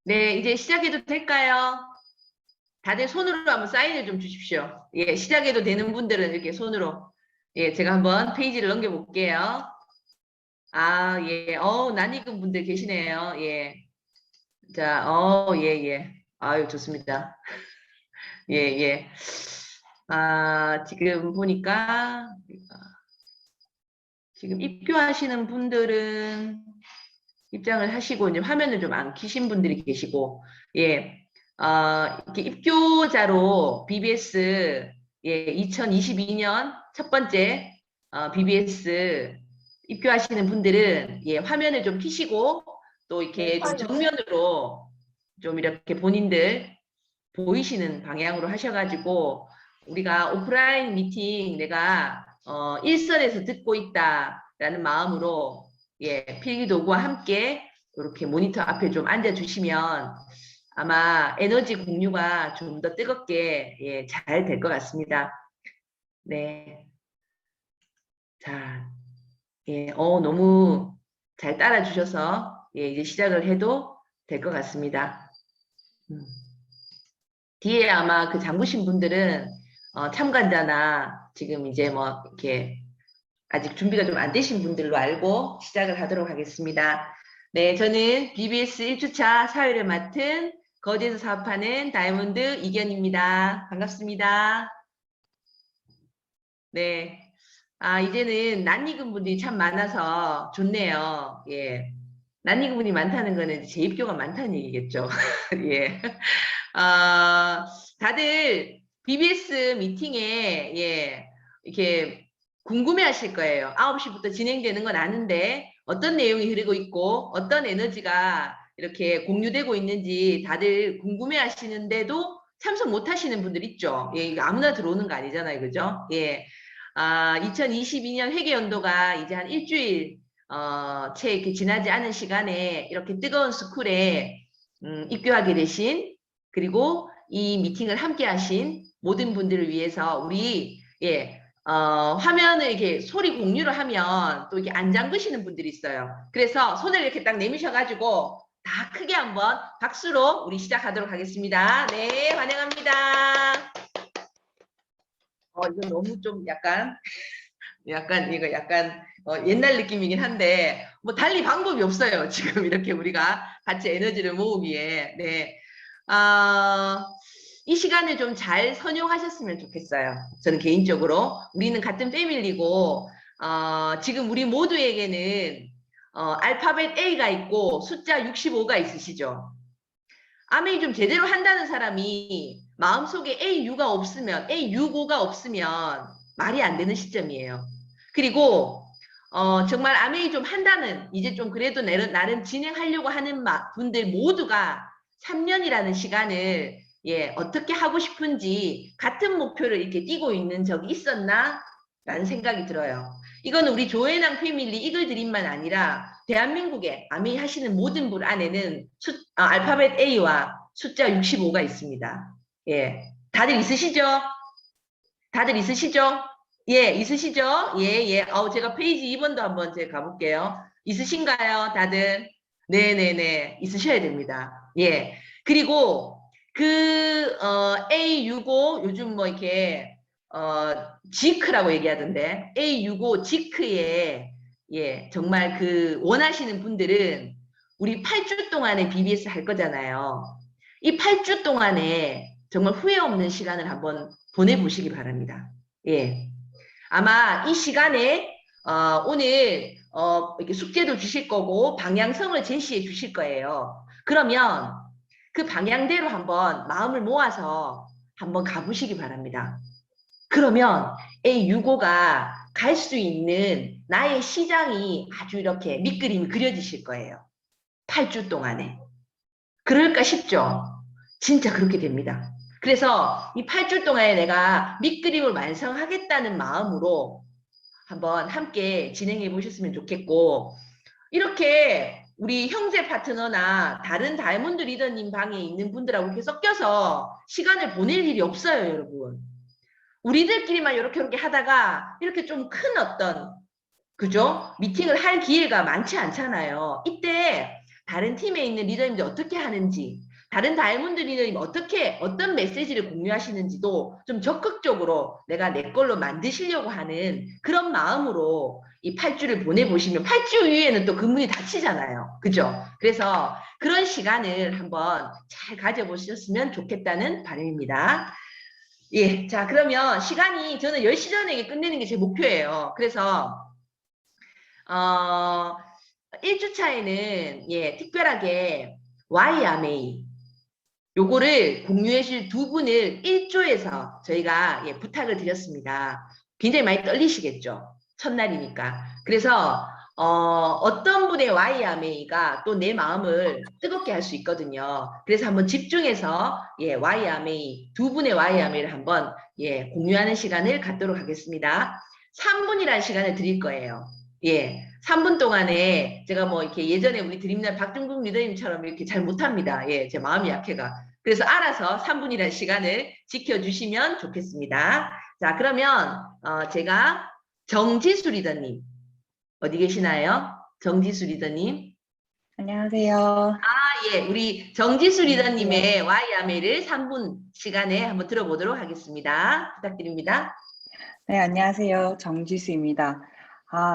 네, 이제 시작해도 될까요? 다들 손으로 한번 사인을 좀 주십시오. 예, 시작해도 되는 분들은 이렇게 손으로. 예, 제가 한번 페이지를 넘겨볼게요. 아, 예, 낯익은 분들 계시네요. 예. 자, 예, 예. 아유, 좋습니다. 예, 예. 아, 지금 보니까, 지금 입교하시는 분들은 입장을 하시고, 이제 화면을 좀 안 켜신 분들이 계시고, 예. 이렇게 입교자로 BBS, 예, 2022년 첫 번째, BBS 입교하시는 분들은, 예, 화면을 좀 켜시고, 또 이렇게 좀 정면으로 좀 이렇게 본인들 보이시는 방향으로 하셔가지고, 우리가 오프라인 미팅 내가, 일선에서 듣고 있다라는 마음으로, 예, 필기도구와 함께 이렇게 모니터 앞에 좀 앉아주시면 아마 에너지 공유가 좀 더 뜨겁게, 예, 잘 될 것 같습니다. 네. 자, 예, 너무 잘 따라주셔서, 예, 이제 시작을 해도 될 것 같습니다. 뒤에 아마 그 장부신 분들은, 참가자나 지금 이제 뭐 이렇게 아직 준비가 좀 안 되신 분들로 알고 시작을 하도록 하겠습니다. 네, 저는 BBS 1주차 사회를 맡은 거제에서 사업하는 다이아몬드 이견입니다. 반갑습니다. 네. 아, 이제는 낯익은 분들이 참 많아서 좋네요. 예. 낯익은 분이 많다는 거는 재입교가 많다는 얘기겠죠. 예. 아, 다들 BBS 미팅에, 예, 이렇게 궁금해 하실 거예요. 9시부터 진행되는 건 아는데 어떤 내용이 흐르고 있고 어떤 에너지가 이렇게 공유되고 있는지 다들 궁금해 하시는데도 참석 못 하시는 분들 있죠. 예, 이거 아무나 들어오는 거 아니잖아요. 그죠? 예. 2022년 회계연도가 이제 한 일주일, 채 이렇게 지나지 않은 시간에 이렇게 뜨거운 스쿨에, 입교하게 되신, 그리고 이 미팅을 함께 하신 모든 분들을 위해서 우리, 예, 화면을 이렇게 소리 공유를 하면 또 이렇게 안 잠그시는 분들이 있어요. 그래서 손을 이렇게 딱 내미셔가지고 다 크게 한번 박수로 우리 시작하도록 하겠습니다. 네, 환영합니다. 이거 너무 좀 이거 약간 옛날 느낌이긴 한데 뭐 달리 방법이 없어요. 지금 이렇게 우리가 같이 에너지를 모으기에. 네. 아, 이 시간을 좀 잘 선용하셨으면 좋겠어요. 저는 개인적으로 우리는 같은 패밀리고, 지금 우리 모두에게는, 알파벳 A가 있고 숫자 65가 있으시죠. 아메이 좀 제대로 한다는 사람이 마음속에 AU가 없으면, A65가 없으면 말이 안 되는 시점이에요. 그리고 정말 아메이 좀 한다는, 이제 좀 그래도 나름 진행하려고 하는 분들 모두가 3년이라는 시간을, 예, 어떻게 하고 싶은지 같은 목표를 이렇게 띄고 있는 적이 있었나? 라는 생각이 들어요. 이거는 우리 조혜낭 패밀리 이글 드림만 아니라 대한민국에 아메이 하시는 모든 분 안에는 알파벳 A와 숫자 65가 있습니다. 예. 다들 있으시죠? 다들 있으시죠? 예, 있으시죠? 예, 예. 제가 페이지 2번도 한번 제가 가볼게요. 있으신가요? 다들? 네네네. 있으셔야 됩니다. 예. 그리고 A65 요즘 뭐 이렇게, 지크라고 얘기하던데, A65 지크에, 예, 정말 원하시는 분들은 우리 8주 동안에 BBS 할 거잖아요. 이 8주 동안에 정말 후회 없는 시간을 한번 보내보시기 바랍니다. 예. 아마 이 시간에, 오늘, 이렇게 숙제도 주실 거고, 방향성을 제시해 주실 거예요. 그러면 그 방향대로 한번 마음을 모아서 한번 가보시기 바랍니다. 그러면 A65가 갈 수 있는 나의 시장이 아주 이렇게 밑그림이 그려지실 거예요. 8주 동안에. 그럴까 싶죠? 진짜 그렇게 됩니다. 그래서 이 8주 동안에 내가 밑그림을 완성하겠다는 마음으로 한번 함께 진행해 보셨으면 좋겠고, 이렇게 우리 형제 파트너나 다른 다이아몬드 리더님 방에 있는 분들하고 이렇게 섞여서 시간을 보낼 일이 없어요, 여러분. 우리들끼리만 이렇게 하다가 이렇게 좀 큰 어떤, 그죠? 미팅을 할 기회가 많지 않잖아요. 이때 다른 팀에 있는 리더님들이 어떻게 하는지, 다른 다이아몬드 리더님이 어떤 메시지를 공유하시는지도 좀 적극적으로 내가 내 걸로 만드시려고 하는 그런 마음으로 이 8주를 보내보시면 8주 이후에는 또 그문이 닫히잖아요. 그죠? 그래서 그런 시간을 한번 잘 가져보셨으면 좋겠다는 바람입니다. 예, 자, 그러면 시간이 저는 10시 전에 끝내는 게 제 목표예요. 그래서, 1주차에는, 예, 특별하게 YMA, 요거를 공유해 주실 두 분을 1조에서 저희가 예, 부탁을 드렸습니다. 굉장히 많이 떨리시겠죠? 첫날이니까. 그래서 어떤 분의 YMA가 또 내 마음을 뜨겁게 할 수 있거든요. 그래서 한번 집중해서 예, YMA, 두 분의 YMA를 한번 예, 공유하는 시간을 갖도록 하겠습니다. 3분이라는 시간을 드릴 거예요. 예, 3분 동안에 제가 뭐 이렇게 예전에 우리 드림날 박중국 리더님처럼 이렇게 잘 못합니다. 예, 제 마음이 약해가. 그래서 알아서 3분이라는 시간을 지켜주시면 좋겠습니다. 자, 그러면 제가 정지수 리더님 어디 계시나요? 정지수 리더님. 안녕하세요. 아, 예, 우리 정지수 안녕하세요. 리더님의 Y야매를 3분 시간에 한번 들어보도록 하겠습니다. 부탁드립니다. 네, 안녕하세요. 정지수입니다.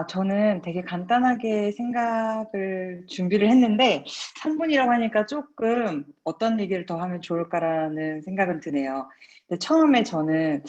저는 되게 간단하게 생각을 준비를 했는데 3분이라고 하니까 조금 어떤 얘기를 더 하면 좋을까라는 생각은 드네요. 근데 처음에 저는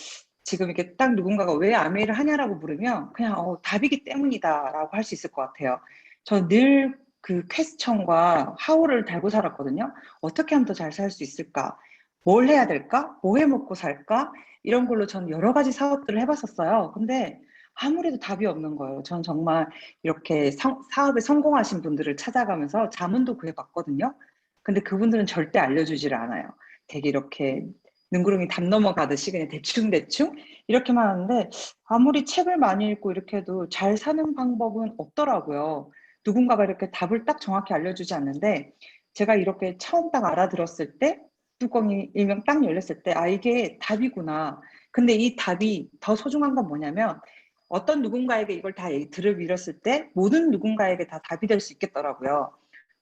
지금 이렇게 딱 누군가가 왜 아메이를 하냐라고 물으면 그냥 답이기 때문이다라고 할 수 있을 것 같아요. 저는 늘 그 퀘스천과 하우를 달고 살았거든요. 어떻게 하면 더 잘 살 수 있을까? 뭘 해야 될까? 뭐 해 먹고 살까? 이런 걸로 전 여러 가지 사업들을 해봤었어요. 근데 아무래도 답이 없는 거예요. 전 정말 이렇게 사업에 성공하신 분들을 찾아가면서 자문도 구해봤거든요. 근데 그분들은 절대 알려주지를 않아요. 되게 이렇게 능구름이 담 넘어가듯이 그냥 대충대충 이렇게만 하는데 아무리 책을 많이 읽고 이렇게 해도 잘 사는 방법은 없더라고요. 누군가가 이렇게 답을 딱 정확히 알려주지 않는데 제가 이렇게 처음 딱 알아들었을 때 뚜껑이 일명 딱 열렸을 때 이게 답이구나. 근데 이 답이 더 소중한 건 뭐냐면 어떤 누군가에게 이걸 다 들어밀었을 때 모든 누군가에게 다 답이 될 수 있겠더라고요.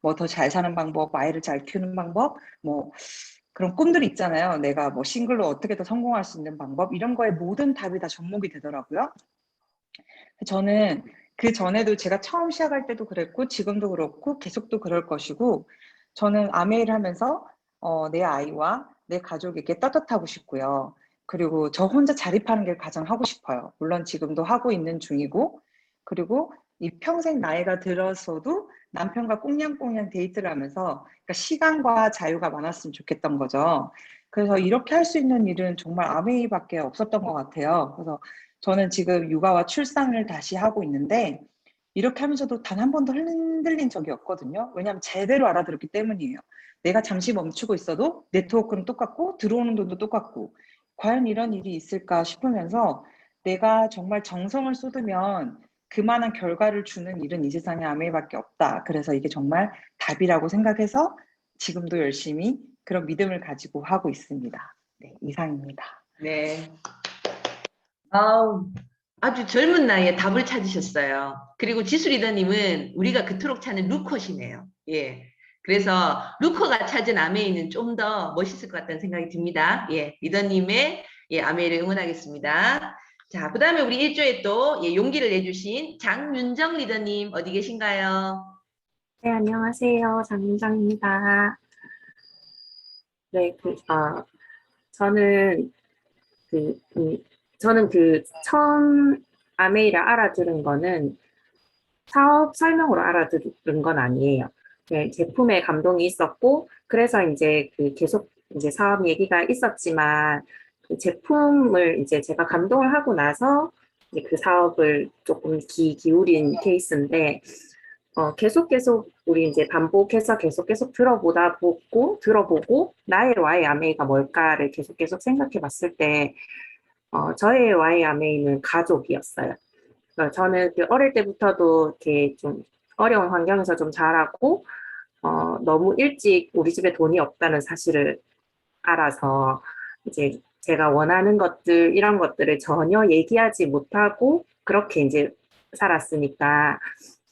뭐 더 잘 사는 방법, 아이를 잘 키우는 방법, 뭐 그런 꿈들이 있잖아요. 내가 뭐 싱글로 어떻게 더 성공할 수 있는 방법 이런 거에 모든 답이 다 접목이 되더라고요. 저는 그 전에도 제가 처음 시작할 때도 그랬고 지금도 그렇고 계속 또 그럴 것이고 저는 아메이를 하면서 내 아이와 내 가족에게 떳떳하고 싶고요. 그리고 저 혼자 자립하는 게 가장 하고 싶어요. 물론 지금도 하고 있는 중이고 그리고 이 평생 나이가 들어서도 남편과 꽁냥꽁냥 데이트를 하면서 그러니까 시간과 자유가 많았으면 좋겠던 거죠. 그래서 이렇게 할 수 있는 일은 정말 아메이밖에 없었던 것 같아요. 그래서 저는 지금 육아와 출산을 다시 하고 있는데 이렇게 하면서도 단 한 번도 흔들린 적이 없거든요. 왜냐하면 제대로 알아들었기 때문이에요. 내가 잠시 멈추고 있어도 네트워크는 똑같고 들어오는 돈도 똑같고 과연 이런 일이 있을까 싶으면서 내가 정말 정성을 쏟으면 그만한 결과를 주는 일은 이 세상에 아메이밖에 없다. 그래서 이게 정말 답이라고 생각해서 지금도 열심히 그런 믿음을 가지고 하고 있습니다. 네, 이상입니다. 네. 아우, 아주 젊은 나이에 답을 찾으셨어요. 그리고 지수 리더님은 우리가 그토록 찾는 루컷이네요. 예. 그래서 루커가 찾은 아메이는 좀 더 멋있을 것 같다는 생각이 듭니다. 예. 리더님의 예, 아메이를 응원하겠습니다. 자, 그 다음에 우리 1조에 또 예, 용기를 내주신 장윤정 리더님 어디 계신가요? 네, 안녕하세요. 장민정입니다. 네, 저는 처음 아메이를 알아들은 거는 사업 설명으로 알아들은 건 아니에요. 네, 제품에 감동이 있었고, 그래서 이제 계속 이제 사업 얘기가 있었지만, 그 제품을 이제 제가 감동을 하고 나서 이제 그 사업을 조금 기울인 케이스인데, 계속 우리 이제 반복해서 계속 들어보고 나의 Y 아메이가 뭘까를 계속 생각해 봤을 때 저의 Y 아메이는 가족이었어요. 그러니까 저는 어릴 때부터도 이렇게 좀 어려운 환경에서 좀 자라고 너무 일찍 우리 집에 돈이 없다는 사실을 알아서 이제 제가 원하는 것들 이런 것들을 전혀 얘기하지 못하고 그렇게 이제 살았으니까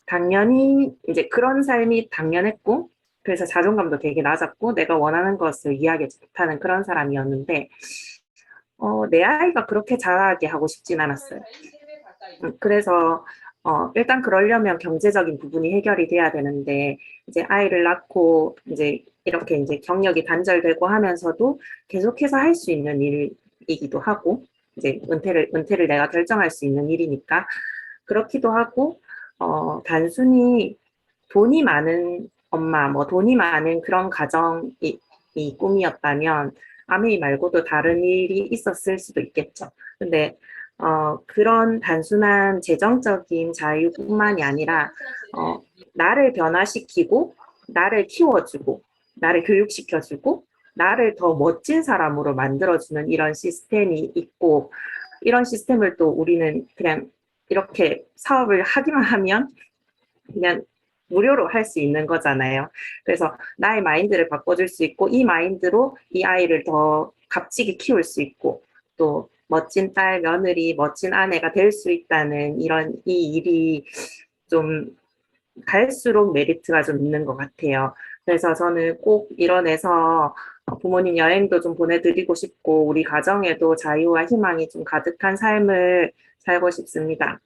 당연히 이제 그런 삶이 당연했고 그래서 자존감도 되게 낮았고 내가 원하는 것을 이해하지 못하는 그런 사람이었는데 내 아이가 그렇게 자라게 하고 싶진 않았어요. 그래서 일단 그러려면 경제적인 부분이 해결이 돼야 되는데 이제 아이를 낳고 이제 이렇게 이제 경력이 단절되고 하면서도 계속해서 할 수 있는 일이기도 하고 이제 은퇴를 내가 결정할 수 있는 일이니까 그렇기도 하고 단순히 돈이 많은 엄마, 뭐 돈이 많은 그런 가정이 이 꿈이었다면 아메이 말고도 다른 일이 있었을 수도 있겠죠. 근데 그런 단순한 재정적인 자유뿐만이 아니라 나를 변화시키고 나를 키워주고 나를 교육시켜주고 나를 더 멋진 사람으로 만들어주는 이런 시스템이 있고 이런 시스템을 또 우리는 그냥 이렇게 사업을 하기만 하면 그냥 무료로 할 수 있는 거잖아요. 그래서 나의 마인드를 바꿔줄 수 있고 이 마인드로 이 아이를 더 값지게 키울 수 있고 또 멋진 딸, 며느리, 멋진 아내가 될 수 있다는 이 일이 좀 갈수록 메리트가 좀 있는 것 같아요. 그래서 저는 꼭 이뤄내서 부모님 여행도 좀 보내드리고 싶고 우리 가정에도 자유와 희망이 좀 가득한 삶을 살고 싶습니다.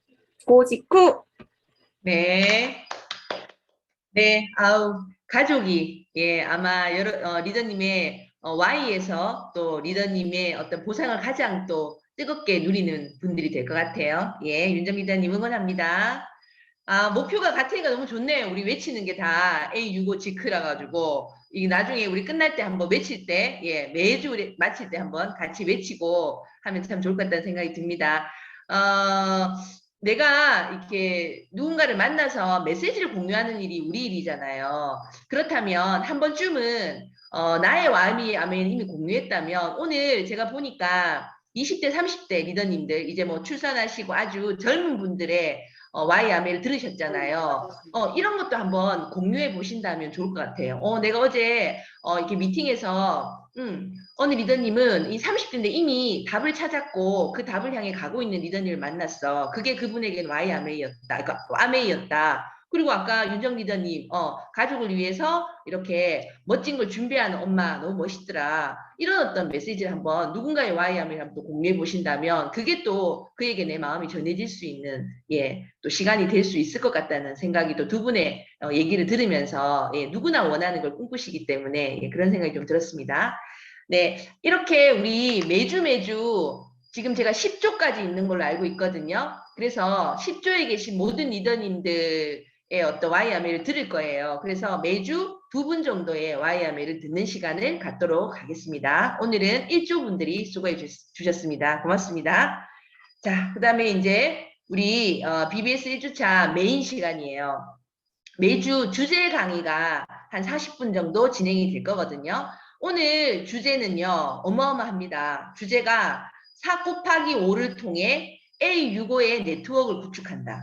꼬지꾸! 네. 네, 아우, 가족이, 예, 아마 리더님의 Y에서 또 리더님의 어떤 보상을 가장 또 뜨겁게 누리는 분들이 될 것 같아요. 예, 윤정 리더님 응원합니다. 아, 목표가 같으니까 너무 좋네요. 우리 외치는 게 다 A65 지크라 가지고, 이 나중에 우리 끝날 때 한번 외칠 때, 예, 매주 마칠 때 한번 같이 외치고 하면 참 좋을 것 같다는 생각이 듭니다. 내가 이렇게 누군가를 만나서 메시지를 공유하는 일이 우리 일이잖아요. 그렇다면 한 번쯤은 나의 와미 아멘 이미 공유했다면 오늘 제가 보니까 20대, 30대 리더님들 이제 뭐 출산하시고 아주 젊은 분들의 와이 아메를 들으셨잖아요. 이런 것도 한번 공유해 보신다면 좋을 것 같아요. 내가 어제 이렇게 미팅에서 어느 리더님은 이 30대인데 이미 답을 찾았고 그 답을 향해 가고 있는 리더님을 만났어. 그게 그분에게는 와이 아메이였다. 그러니까 아메이였다. 그리고 아까 윤정 리더님, 가족을 위해서 이렇게 멋진 걸 준비하는 엄마 너무 멋있더라. 이런 어떤 메시지를 한번 누군가의 와이함을 한번 또 공유해 보신다면 그게 또 그에게 내 마음이 전해질 수 있는 또 시간이 될 수 있을 것 같다는 생각이 또 두 분의 얘기를 들으면서 누구나 원하는 걸 꿈꾸시기 때문에 그런 생각이 좀 들었습니다. 네, 이렇게 우리 매주 지금 제가 10조까지 있는 걸로 알고 있거든요. 그래서 10조에 계신 모든 리더님들 어떤 와이아메를 들을 거예요. 그래서 매주 2분 정도의 와이아메를 듣는 시간을 갖도록 하겠습니다. 오늘은 1조 분들이 수고해 주셨습니다. 고맙습니다. 자, 그 다음에 이제 우리 BBS 1주차 메인 시간이에요. 매주 주제 강의가 한 40분 정도 진행이 될 거거든요. 오늘 주제는요, 어마어마합니다. 주제가 4 곱하기 5를 통해 A65의 네트워크를 구축한다.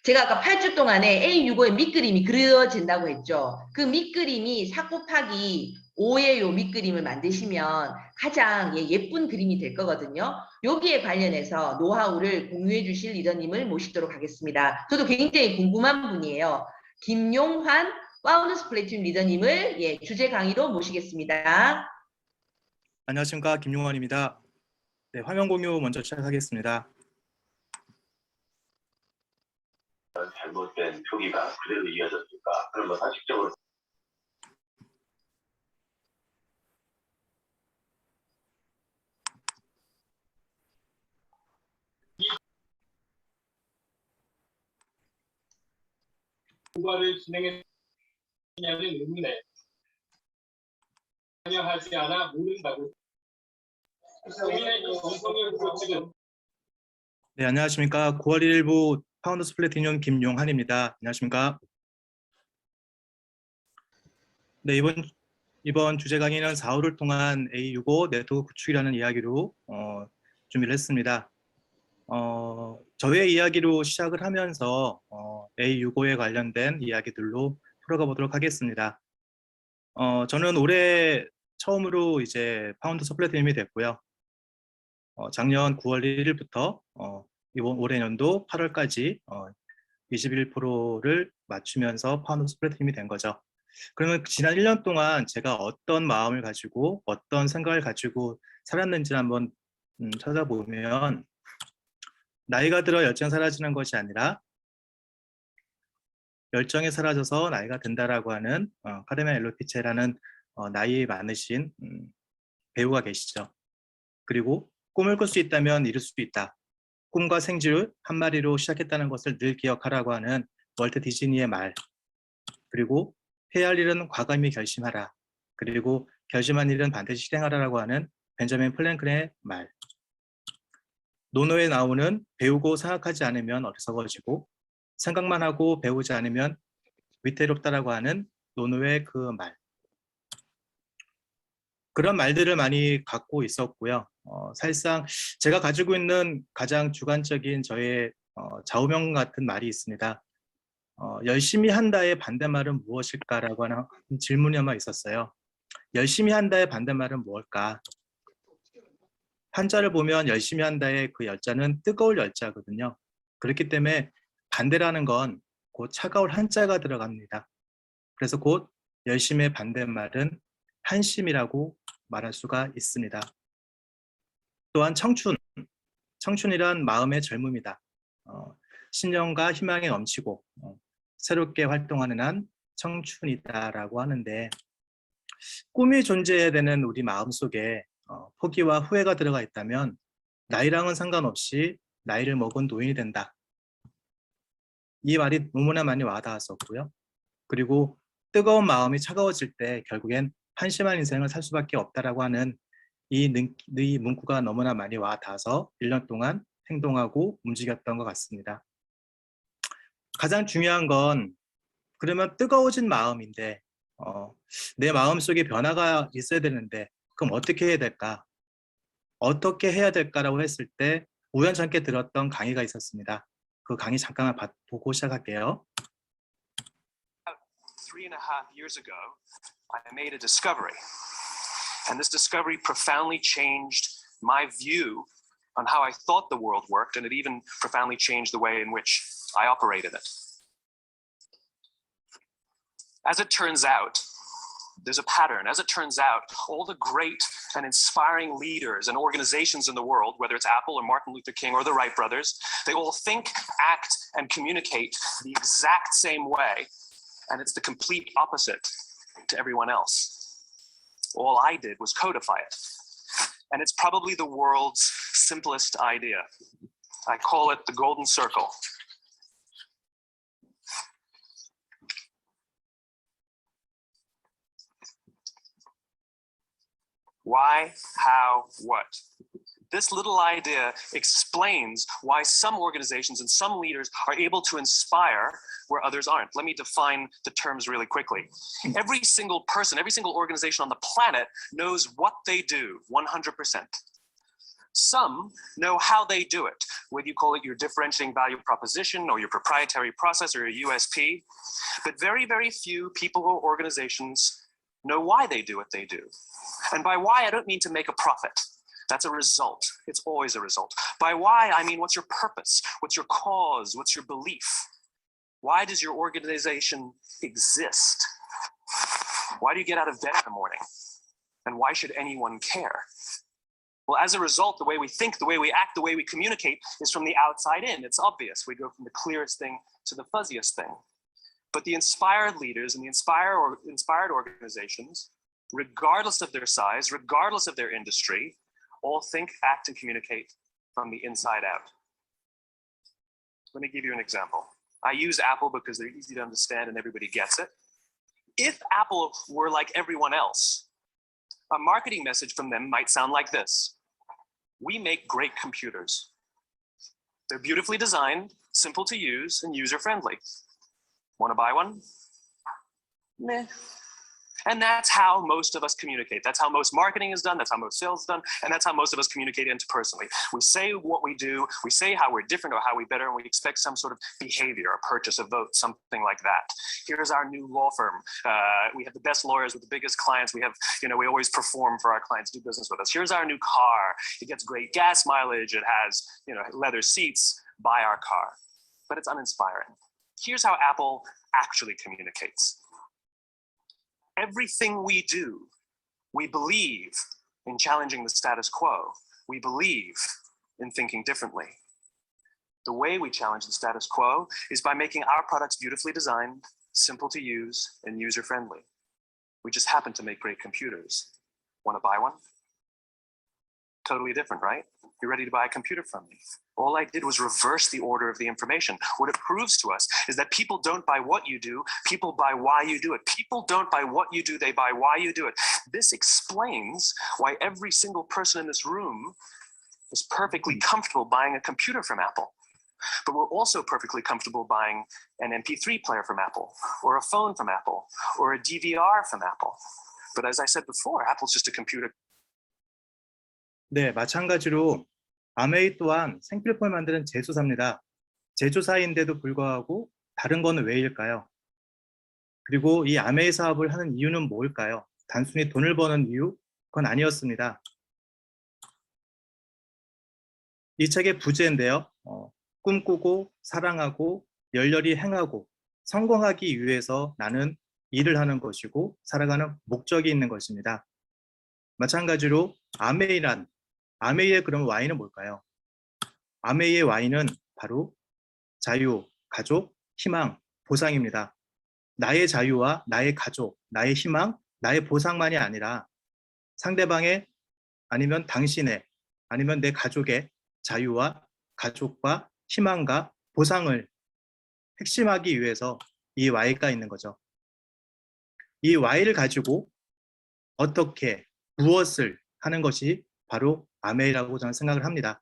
제가 아까 8주 동안에 A65의 밑그림이 그려진다고 했죠. 그 밑그림이 4 곱하기 5의 요 밑그림을 만드시면 가장 예쁜 그림이 될 거거든요. 여기에 관련해서 노하우를 공유해 주실 리더님을 모시도록 하겠습니다. 저도 굉장히 궁금한 분이에요. 김용환 와우너스 플래티넘 리더님을 주제 강의로 모시겠습니다. 안녕하십니까, 김용환입니다. 네, 화면 공유 먼저 시작하겠습니다. 잘못된 표기가 그대로 이어졌을까? 그러면 상식적으로 공부를 진행했냐는 의문에 참여하지 않아 모른다고. 국민의 정성을 고치는 네, 안녕하십니까. 9월 1일부 파운더스 플래티넘 김용환입니다. 안녕하십니까. 네, 이번 주제 강의는 4호를 통한 A65 네트워크 구축이라는 이야기로 준비를 했습니다. 저의 이야기로 시작을 하면서 A65에 관련된 이야기들로 풀어가 보도록 하겠습니다. 저는 올해 처음으로 이제 파운더스 플래티넘이 됐고요. 작년 9월 1일부터 이번 올해 연도 8월까지 21%를 맞추면서 파운더스 플래티넘이 된 거죠. 그러면 지난 1년 동안 제가 어떤 마음을 가지고 어떤 생각을 가지고 살았는지를 한번 찾아보면 나이가 들어 열정이 사라지는 것이 아니라 열정이 사라져서 나이가 든다라고 하는 카르멘 엘로피체라는 나이 많으신 배우가 계시죠. 그리고 꿈을 꿀 수 있다면 이룰 수도 있다. 꿈과 생지를 한 마리로 시작했다는 것을 늘 기억하라고 하는 월트 디즈니의 말. 그리고 해야 할 일은 과감히 결심하라. 그리고 결심한 일은 반드시 실행하라라고 하는 벤저민 플랭클의 말. 논어에 나오는 배우고 생각하지 않으면 어리석어지고 생각만 하고 배우지 않으면 위태롭다라고 하는 논어의 그 말. 그런 말들을 많이 갖고 있었고요. 사실상 제가 가지고 있는 가장 주관적인 저의 좌우명 같은 말이 있습니다. 열심히 한다의 반대말은 무엇일까라고 하는 질문이 아마 있었어요. 열심히 한다의 반대말은 무엇일까? 한자를 보면 열심히 한다의 그 열자는 뜨거울 열자거든요. 그렇기 때문에 반대라는 건 곧 차가울 한자가 들어갑니다. 그래서 곧 열심의 반대말은 한심이라고 말할 수가 있습니다. 또한 청춘이란 마음의 젊음이다. 신념과 희망이 넘치고 새롭게 활동하는 한 청춘이다라고 하는데 꿈이 존재해야 되는 우리 마음속에 포기와 후회가 들어가 있다면 나이랑은 상관없이 나이를 먹은 노인이 된다. 이 말이 너무나 많이 와닿았었고요. 그리고 뜨거운 마음이 차가워질 때 결국엔 한심한 인생을 살 수밖에 없다라고 하는 이 문구가 너무나 많이 와닿아서 1년 동안 행동하고 움직였던 것 같습니다. 가장 중요한 건 그러면 뜨거워진 마음인데 내 마음속에 변화가 있어야 되는데 그럼 어떻게 해야 될까? 어떻게 해야 될까라고 했을 때 우연찮게 들었던 강의가 있었습니다. 그 강의 잠깐만 보고 시작할게요. 3.5 years ago, I made a discovery. And this discovery profoundly changed my view on how I thought the world worked, and it even profoundly changed the way in which I operated it. As it turns out, there's a pattern. As it turns out, all the great and inspiring leaders and organizations in the world, whether it's Apple or Martin Luther King or the Wright brothers, they all think, act, and communicate the exact same way. And it's the complete opposite to everyone else. All I did was codify it. And it's probably the world's simplest idea. I call it the golden circle. Why, how, what? This little idea explains why some organizations and some leaders are able to inspire where others aren't. Let me define the terms really quickly. Every single person, every single organization on the planet knows what they do 100%. Some know how they do it, whether you call it your differentiating value proposition or your proprietary process or your USP. But very, very few people or organizations know why they do what they do. And by why, I don't mean to make a profit. That's a result. It's always a result. By why, I mean what's your purpose? What's your cause? What's your belief? Why does your organization exist? Why do you get out of bed in the morning? And why should anyone care? Well, as a result, the way we think, the way we act, the way we communicate is from the outside in. It's obvious. We go from the clearest thing to the fuzziest thing. But the inspired leaders and the inspired organizations, regardless of their size, regardless of their industry, all think, act, and communicate from the inside out. Let me give you an example. I use Apple because they're easy to understand and everybody gets it. If Apple were like everyone else, a marketing message from them might sound like this. We make great computers. They're beautifully designed, simple to use, and user-friendly. Want to buy one? Meh. And that's how most of us communicate. That's how most marketing is done. That's how most sales is done. And that's how most of us communicate interpersonally. We say what we do. We say how we're different or how we're better. And we expect some sort of behavior, a purchase, a vote, something like that. Here's our new law firm. We have the best lawyers with the biggest clients. We have, we always perform for our clients, do business with us. Here's our new car. It gets great gas mileage. It has, leather seats. Buy our car. But it's uninspiring. Here's how Apple actually communicates. everything we do, we believe in challenging the status quo. We believe in thinking differently. The way we challenge the status quo is by making our products beautifully designed, simple to use, and user-friendly. We just happen to make great computers. Want to buy one? Totally different, right? You're ready to buy a computer from me. All I did was reverse the order of the information. What it proves to us is that people don't buy what you do, people buy why you do it. People don't buy what you do, they buy why you do it. This explains why every single person in this room is perfectly comfortable buying a computer from Apple. But we're also perfectly comfortable buying an MP3 player from Apple, or a phone from Apple, or a DVR from Apple. But as I said before, Apple's just a computer. 네, 마찬가지로 아메이 또한 생필품을 만드는 제조사입니다. 제조사인데도 불구하고 다른 거는 왜일까요? 그리고 이 아메이 사업을 하는 이유는 뭘까요? 단순히 돈을 버는 이유? 그건 아니었습니다. 이 책의 부제인데요. 꿈꾸고 사랑하고 열렬히 행하고 성공하기 위해서 나는 일을 하는 것이고 살아가는 목적이 있는 것입니다. 마찬가지로 아메이의 그럼 Y는 뭘까요? 아메이의 Y는 바로 자유, 가족, 희망, 보상입니다. 나의 자유와 나의 가족, 나의 희망, 나의 보상만이 아니라 상대방의 아니면 당신의 아니면 내 가족의 자유와 가족과 희망과 보상을 핵심하기 위해서 이 Y가 있는 거죠. 이 Y를 가지고 어떻게 무엇을 하는 것이 바로 아메이라고 저는 생각을 합니다.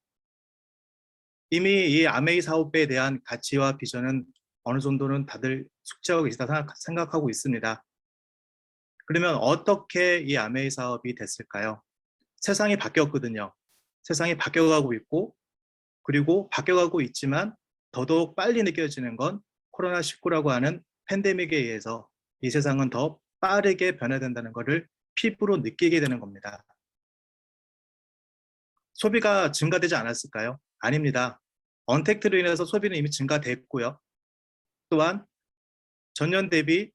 이미 이 아메이 사업에 대한 가치와 비전은 어느 정도는 다들 숙지하고 계시다 생각하고 있습니다. 그러면 어떻게 이 아메이 사업이 됐을까요? 세상이 바뀌었거든요. 세상이 바뀌어가고 있고 그리고 바뀌어가고 있지만 더더욱 빨리 느껴지는 건 코로나19라고 하는 팬데믹에 의해서 이 세상은 더 빠르게 변화된다는 것을 피부로 느끼게 되는 겁니다. 소비가 증가되지 않았을까요? 아닙니다. 언택트로 인해서 소비는 이미 증가됐고요. 또한 전년 대비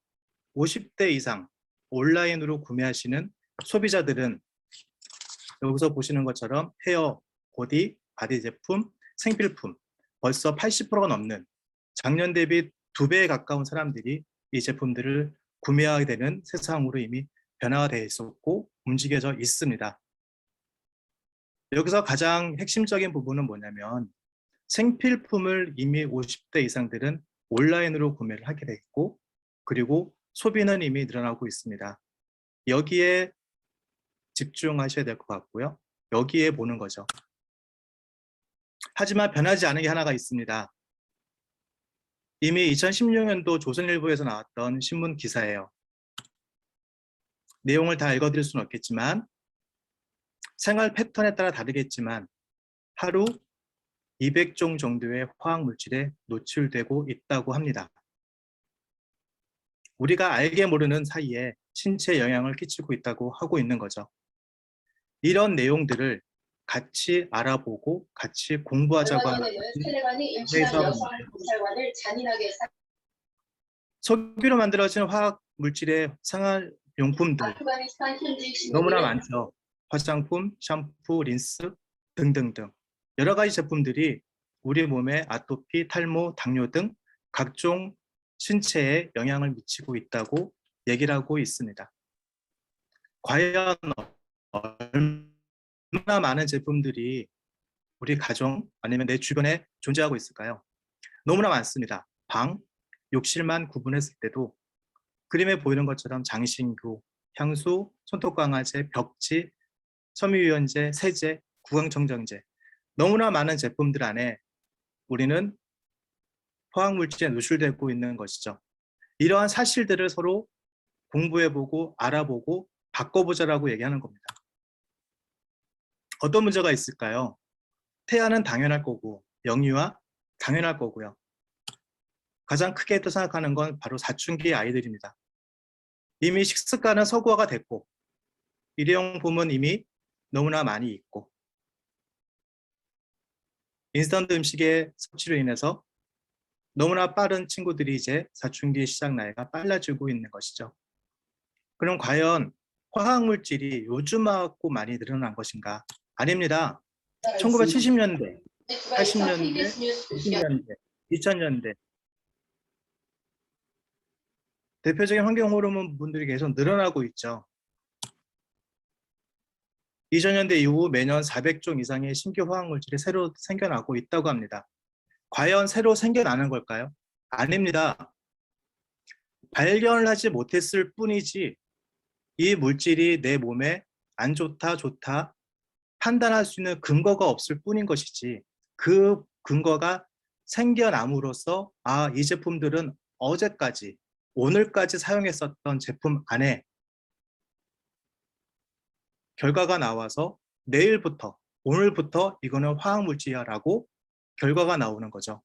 50대 이상 온라인으로 구매하시는 소비자들은 여기서 보시는 것처럼 헤어, 보디, 바디 제품, 생필품 벌써 80%가 넘는 작년 대비 2배에 가까운 사람들이 이 제품들을 구매하게 되는 세상으로 이미 변화가 되어 있었고 움직여져 있습니다. 여기서 가장 핵심적인 부분은 뭐냐면 생필품을 이미 50대 이상들은 온라인으로 구매를 하게 돼 있고 그리고 소비는 이미 늘어나고 있습니다. 여기에 집중하셔야 될 것 같고요. 여기에 보는 거죠. 하지만 변하지 않은 게 하나가 있습니다. 이미 2016년도 조선일보에서 나왔던 신문 기사예요. 내용을 다 읽어드릴 수는 없겠지만 생활 패턴에 따라 다르겠지만 하루 200종 정도의 화학물질에 노출되고 있다고 합니다. 우리가 알게 모르는 사이에 신체에 영향을 끼치고 있다고 하고 있는 거죠. 이런 내용들을 같이 알아보고 같이 공부하자고 하는 석유로 만들어진 화학물질의 생활용품들 너무나 많죠. 화장품, 샴푸, 린스 등등등 여러 가지 제품들이 우리 몸에 아토피, 탈모, 당뇨 등 각종 신체에 영향을 미치고 있다고 얘기를 하고 있습니다. 과연 얼마나 많은 제품들이 우리 가정 아니면 내 주변에 존재하고 있을까요? 너무나 많습니다. 방, 욕실만 구분했을 때도 그림에 보이는 것처럼 장신구, 향수, 손톱 강화제, 벽지, 섬유유연제, 세제, 구강청정제 너무나 많은 제품들 안에 우리는 화학물질에 노출되고 있는 것이죠. 이러한 사실들을 서로 공부해보고 알아보고 바꿔보자라고 얘기하는 겁니다. 어떤 문제가 있을까요? 태아는 당연할 거고 영유아 당연할 거고요. 가장 크게 또 생각하는 건 바로 사춘기 아이들입니다. 이미 식습관은 서구화가 됐고 일회용품은 이미 너무나 많이 있고 인스턴트 음식의 섭취로 인해서 너무나 빠른 친구들이 이제 사춘기 시작 나이가 빨라지고 있는 것이죠. 그럼 과연 화학물질이 요즘 와갖고 많이 늘어난 것인가? 아닙니다. 1970년대, 80년대, 90년대, 2000년대 대표적인 환경 호르몬 분들이 계속 늘어나고 있죠. 2000년대 이후 매년 400종 이상의 신규 화학물질이 새로 생겨나고 있다고 합니다. 과연 새로 생겨나는 걸까요? 아닙니다. 발견을 하지 못했을 뿐이지 이 물질이 내 몸에 안 좋다, 좋다 판단할 수 있는 근거가 없을 뿐인 것이지 그 근거가 생겨남으로써 이 제품들은 어제까지, 오늘까지 사용했었던 제품 안에 결과가 나와서 내일부터, 오늘부터 이거는 화학물질이라고 결과가 나오는 거죠.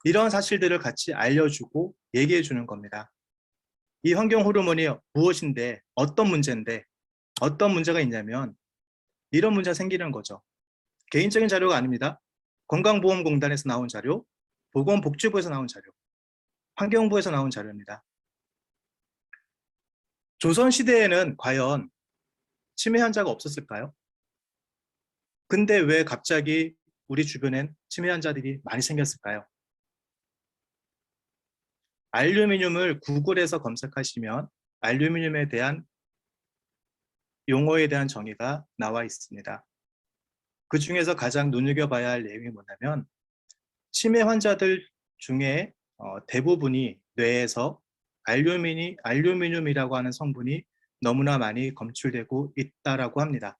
이런 사실들을 같이 알려주고 얘기해 주는 겁니다. 이 환경 호르몬이 무엇인데, 어떤 문제인데, 어떤 문제가 있냐면 이런 문제가 생기는 거죠. 개인적인 자료가 아닙니다. 건강보험공단에서 나온 자료, 보건복지부에서 나온 자료, 환경부에서 나온 자료입니다. 조선시대에는 과연 치매 환자가 없었을까요? 근데 왜 갑자기 우리 주변엔 치매 환자들이 많이 생겼을까요? 알루미늄을 구글에서 검색하시면 알루미늄에 대한 용어에 대한 정의가 나와 있습니다. 그 중에서 가장 눈여겨봐야 할 내용이 뭐냐면 치매 환자들 중에 대부분이 뇌에서 알루미늄이라고 하는 성분이 너무나 많이 검출되고 있다라고 합니다.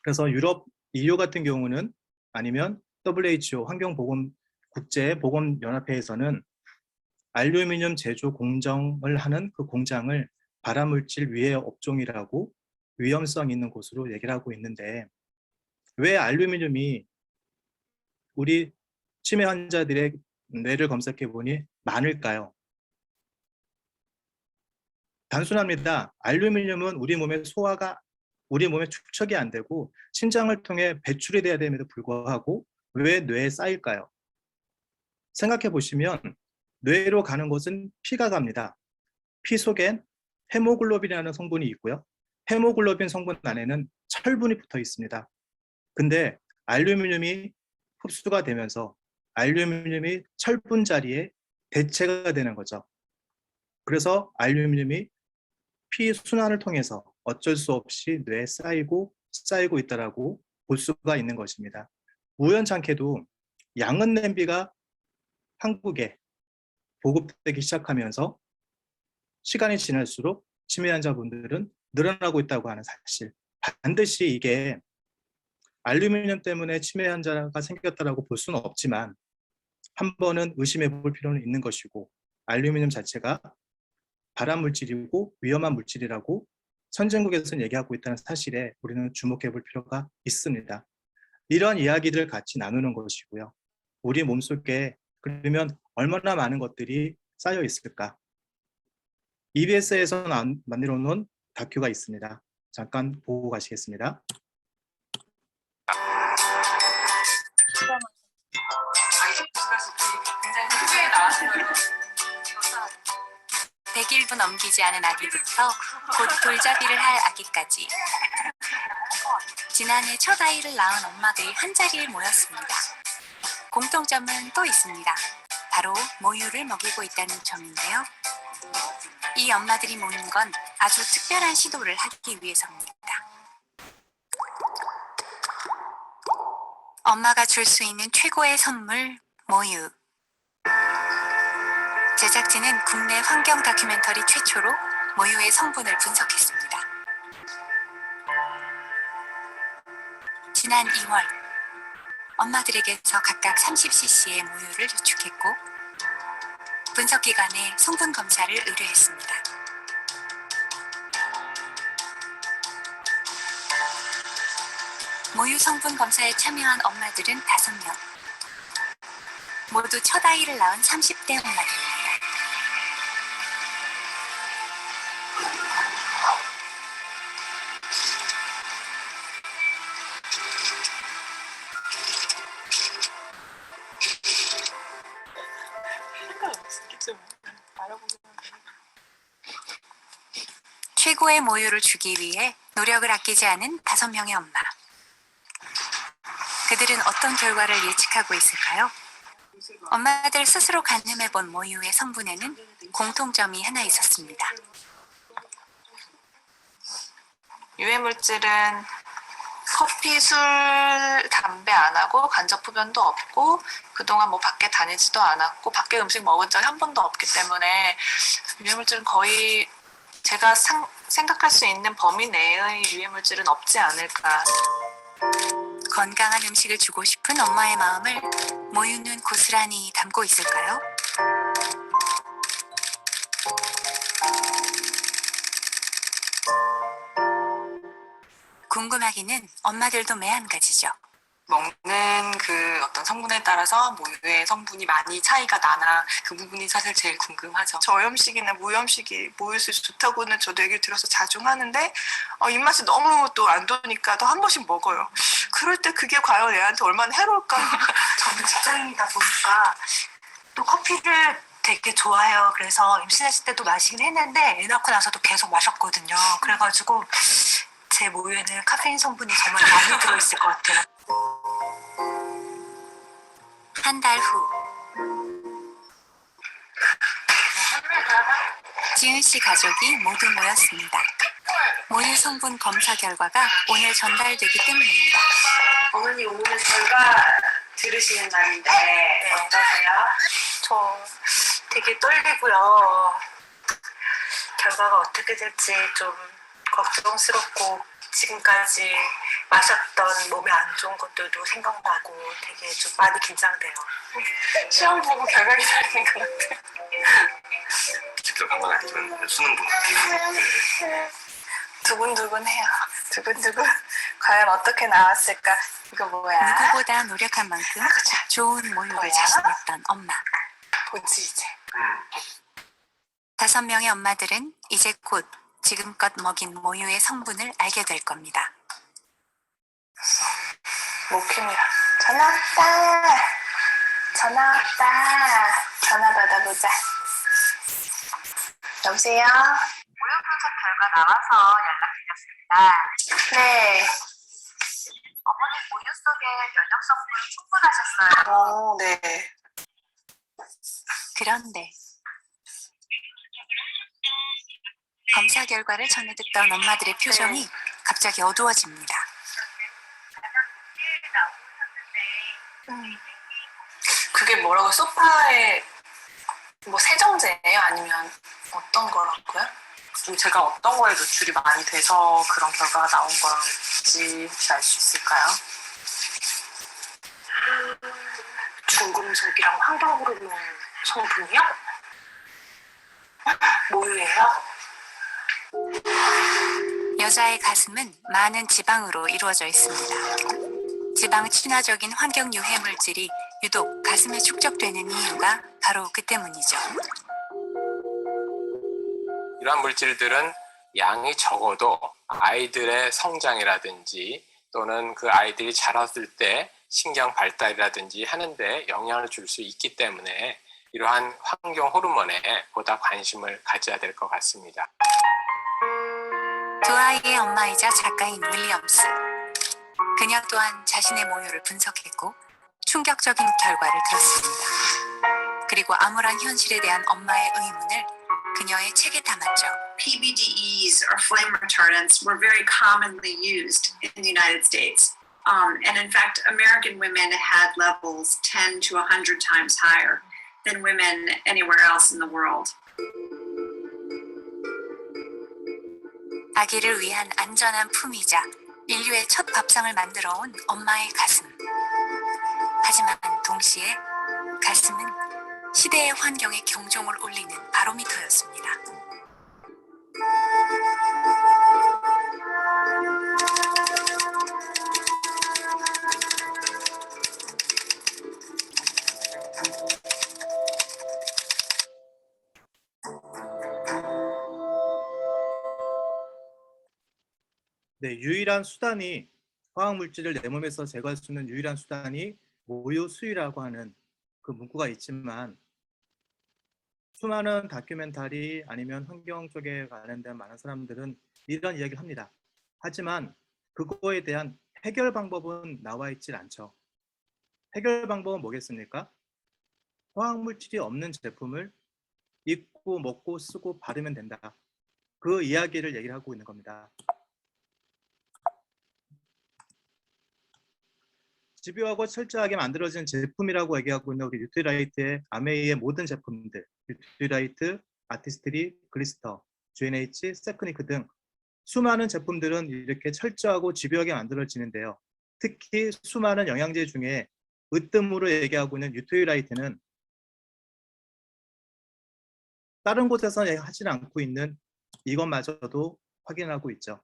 그래서 유럽 EU 같은 경우는 아니면 WHO 국제보건연합회에서는 알루미늄 제조 공정을 하는 그 공장을 발암물질 위해 업종이라고 위험성 있는 곳으로 얘기를 하고 있는데 왜 알루미늄이 우리 치매 환자들의 뇌를 검색해 보니 많을까요? 단순합니다. 알루미늄은 우리 몸에 축적이 안 되고 신장을 통해 배출이 돼야 됨에도 불구하고 왜 뇌에 쌓일까요? 생각해 보시면 뇌로 가는 곳은 피가 갑니다. 피 속엔 헤모글로빈이라는 성분이 있고요. 헤모글로빈 성분 안에는 철분이 붙어 있습니다. 근데 알루미늄이 흡수가 되면서 알루미늄이 철분 자리에 대체가 되는 거죠. 그래서 알루미늄이 피 순환을 통해서 어쩔 수 없이 뇌에 쌓이고 있다라고 볼 수가 있는 것입니다. 우연찮게도 양은 냄비가 한국에 보급되기 시작하면서 시간이 지날수록 치매 환자분들은 늘어나고 있다고 하는 사실. 반드시 이게 알루미늄 때문에 치매 환자가 생겼다라고 볼 수는 없지만 한 번은 의심해 볼 필요는 있는 것이고 알루미늄 자체가 발암물질이고 위험한 물질이라고 선진국에서는 얘기하고 있다는 사실에 우리는 주목해 볼 필요가 있습니다. 이런 이야기들을 같이 나누는 것이고요. 우리 몸속에 그러면 얼마나 많은 것들이 쌓여 있을까? EBS에서 만들어 놓은 다큐가 있습니다. 잠깐 보고 가시겠습니다. 굉장히 나왔어요. 100일도 넘기지 않은 아기부터 곧 돌잡이를 할 아기까지 지난해 첫 아이를 낳은 엄마들이 한자리에 모였습니다. 공통점은 또 있습니다. 바로 모유를 먹이고 있다는 점인데요. 이 엄마들이 모인 건 아주 특별한 시도를 하기 위해서입니다. 엄마가 줄 수 있는 최고의 선물, 모유. 제작진은 국내 환경 다큐멘터리 최초로 모유의 성분을 분석했습니다. 지난 2월, 엄마들에게서 각각 30cc의 모유를 유축했고 분석기관에 성분 검사를 의뢰했습니다. 모유 성분 검사에 참여한 엄마들은 5명. 모두 첫 아이를 낳은 30대 엄마들입니다. 최고의 모유를 주기 위해 노력을 아끼지 않은 5명의 엄마. 그들은 어떤 결과를 예측하고 있을까요? 엄마들 스스로 가늠해본 모유의 성분에는 공통점이 하나 있었습니다. 유해물질은 커피, 술, 담배 안 하고 간접 흡연도 없고 그동안 뭐 밖에 다니지도 않았고 밖에 음식 먹은 적이 한 번도 없기 때문에 유해물질은 거의 제가 생각할 수 있는 범위 내의 유해물질은 없지 않을까. 건강한 음식을 주고 싶은 엄마의 마음을 모유는 고스란히 담고 있을까요? 궁금하기는 엄마들도 매한가지죠. 먹는 그 어떤 성분에 따라서 모유의 성분이 많이 차이가 나나 그 부분이 사실 제일 궁금하죠. 저염식이나 무염식이 모유수에 좋다고는 저도 얘기를 들어서 자주 하는데 입맛이 너무 또 안 좋으니까 또 한 번씩 먹어요. 그럴 때 그게 과연 애한테 얼마나 해로울까. 저는 직장인이다 보니까 또 커피를 되게 좋아해요. 그래서 임신했을 때도 마시긴 했는데 애 낳고 나서도 계속 마셨거든요. 그래가지고 제 모유에는 카페인 성분이 정말 많이 들어있을 것 같아요. 한 달 후. 지은 씨 가족이 모두 모였습니다. 모유 성분 검사 결과가 오늘 전달되기 때문입니다. 어머니 오늘 결과 들으시는 날인데 어떠세요? 저 되게 떨리고요. 결과가 어떻게 될지 좀 걱정스럽고 지금까지 마셨던 몸에 안 좋은 것들도 생각나고 되게 좀 많이 긴장돼요. 시험 보고 결과 기다리는 것 같아요. 직접 한번 수능 보는 두근두근해요. 두근두근. 과연 어떻게 나왔을까? 이거 뭐야? 누구보다 노력한 만큼 좋은 모유를 자신했던 엄마. 보지 이제. 5명의 엄마들은 이제 곧 지금껏 먹인 모유의 성분을 알게 될 겁니다. 목표입니다. 전화 왔다. 전화 왔다. 전화 받아보자. 여보세요? 모유 분석 결과 나와서 연락드렸습니다. 네. 어머니 모유 속에 면역 성분 충분하셨어요. 네. 그런데 검사 결과를 전해 듣던 엄마들의 표정이 갑자기 어두워집니다. 그게 뭐라고 소파에 뭐 세정제예요? 아니면 어떤 거라고요? 제가 어떤 거에 노출이 많이 돼서 그런 결과가 나온 건지 혹시 알 수 있을까요? 중금속이랑 황당호르몬 성분이요? 모유예요? 여자의 가슴은 많은 지방으로 이루어져 있습니다. 지방 친화적인 환경 유해 물질이 유독 가슴에 축적되는 이유가 바로 그 때문이죠. 이러한 물질들은 양이 적어도 아이들의 성장이라든지 또는 그 아이들이 자랐을 때 신경 발달이라든지 하는데 영향을 줄 수 있기 때문에 이러한 환경 호르몬에 보다 관심을 가져야 될 것 같습니다. 두 아이의 엄마이자 작가인 윌리엄스. 그녀 또한 자신의 모유를 분석했고 충격적인 결과를 들었습니다. 그리고 암울한 현실에 대한 엄마의 의문을 그녀의 책에 담았죠. PBDEs, or flame retardants, were very commonly used in the United States. And in fact, American women had levels 10 to 100 times higher than women anywhere else in the world. 아기를 위한 안전한 품이자 인류의 첫 밥상을 만들어 온 엄마의 가슴. 하지만 동시에 가슴은 시대의 환경에 경종을 울리는 바로미터였습니다. 네, 유일한 수단이 화학물질을 내 몸에서 제거할 수 있는 유일한 수단이 모유 수유라고 하는 그 문구가 있지만 수많은 다큐멘터리 아니면 환경 쪽에 관련된 많은 사람들은 이런 이야기를 합니다. 하지만 그거에 대한 해결 방법은 나와 있질 않죠. 해결 방법은 뭐겠습니까? 화학물질이 없는 제품을 입고 먹고 쓰고 바르면 된다. 그 이야기를 얘기를 하고 있는 겁니다. 집요하고 철저하게 만들어진 제품이라고 얘기하고 있는 우리 뉴트리라이트의 아메이의 모든 제품들, 뉴트리라이트, 아티스트리, 글리스터, G&H, 세크니크 등 수많은 제품들은 이렇게 철저하고 집요하게 만들어지는데요. 특히 수많은 영양제 중에 으뜸으로 얘기하고 있는 뉴트리라이트는 다른 곳에서 하지 않고 있는 이것마저도 확인하고 있죠.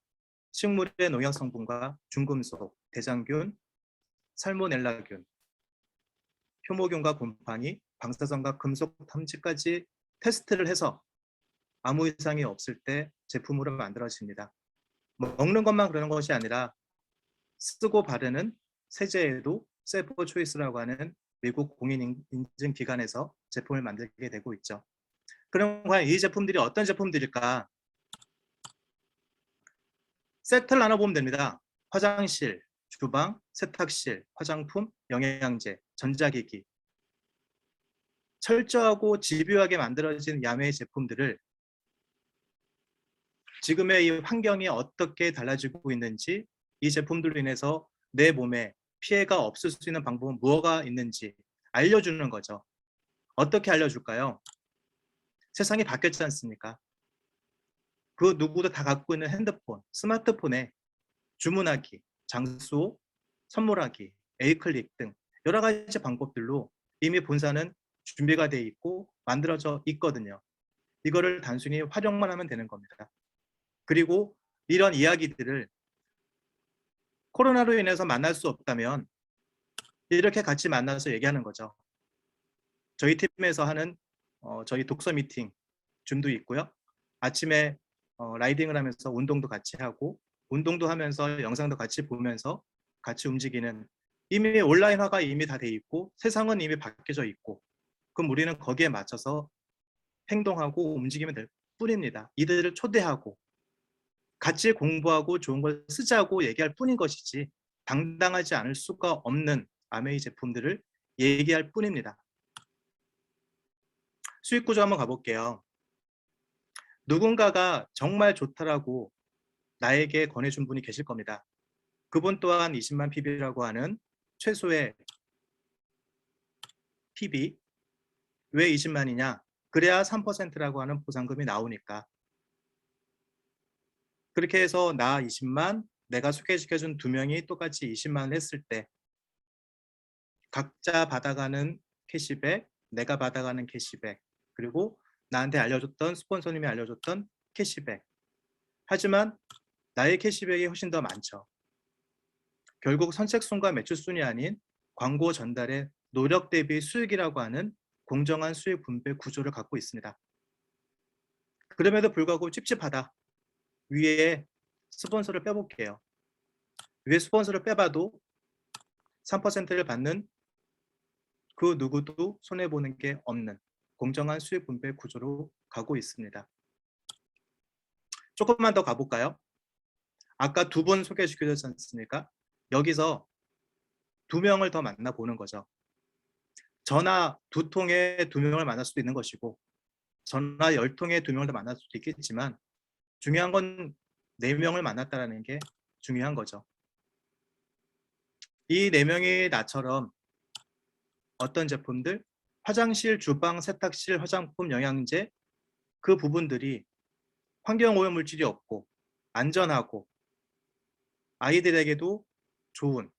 식물의 농약 성분과 중금속, 대장균, 살모넬라균, 효모균과 곰팡이, 방사선과 금속 탐지까지 테스트를 해서 아무 이상이 없을 때 제품으로 만들어집니다. 먹는 것만 그러는 것이 아니라 쓰고 바르는 세제에도 세포 초이스라고 하는 미국 공인인증기관에서 제품을 만들게 되고 있죠. 그럼 과연 이 제품들이 어떤 제품들일까? 세트를 나눠보면 됩니다. 화장실, 주방, 세탁실, 화장품, 영양제, 전자기기. 철저하고 집요하게 만들어진 야매의 제품들을 지금의 이 환경이 어떻게 달라지고 있는지, 이 제품들로 인해서 내 몸에 피해가 없을 수 있는 방법은 무엇가 있는지 알려주는 거죠. 어떻게 알려줄까요? 세상이 바뀌었지 않습니까? 그 누구도 다 갖고 있는 핸드폰, 스마트폰에 주문하기, 장수, 선물하기, 에이클릭 등 여러 가지 방법들로 이미 본사는 준비가 되어 있고 만들어져 있거든요. 이거를 단순히 활용만 하면 되는 겁니다. 그리고 이런 이야기들을 코로나로 인해서 만날 수 없다면 이렇게 같이 만나서 얘기하는 거죠. 저희 팀에서 하는 저희 독서 미팅 줌도 있고요. 아침에 라이딩을 하면서 운동도 같이 하고, 운동도 하면서 영상도 같이 보면서 같이 움직이는, 이미 온라인화가 이미 다 돼 있고 세상은 이미 바뀌어져 있고, 그럼 우리는 거기에 맞춰서 행동하고 움직이면 될 뿐입니다. 이들을 초대하고 같이 공부하고 좋은 걸 쓰자고 얘기할 뿐인 것이지 당당하지 않을 수가 없는 아메이 제품들을 얘기할 뿐입니다. 수익 구조 한번 가볼게요. 누군가가 정말 좋다라고 나에게 권해준 분이 계실 겁니다. 그분 또한 20만 PB라고 하는 최소의 PB. 왜 20만이냐? 그래야 3%라고 하는 보상금이 나오니까. 그렇게 해서 나 20만, 내가 소개시켜준 2명이 똑같이 20만을 했을 때 각자 받아가는 캐시백, 내가 받아가는 캐시백, 그리고 나한테 알려줬던 스폰서님이 알려줬던 캐시백. 하지만 나의 캐시백이 훨씬 더 많죠. 결국 선착순과 매출순이 아닌 광고 전달의 노력 대비 수익이라고 하는 공정한 수익 분배 구조를 갖고 있습니다. 그럼에도 불구하고 찝찝하다. 위에 스폰서를 빼볼게요. 위에 스폰서를 빼봐도 3%를 받는 그 누구도 손해보는 게 없는 공정한 수익 분배 구조로 가고 있습니다. 조금만 더 가볼까요? 아까 2분 소개시켜줬지 않습니까? 여기서 2명을 더 만나보는 거죠. 전화 2통에 2명을 만날 수도 있는 것이고, 전화 10통에 2명을 더 만날 수도 있겠지만, 중요한 건 4명을 만났다는 게 중요한 거죠. 이 4명이 나처럼 어떤 제품들, 화장실, 주방, 세탁실, 화장품, 영양제, 그 부분들이 환경오염물질이 없고 안전하고 아이들에게도 좋은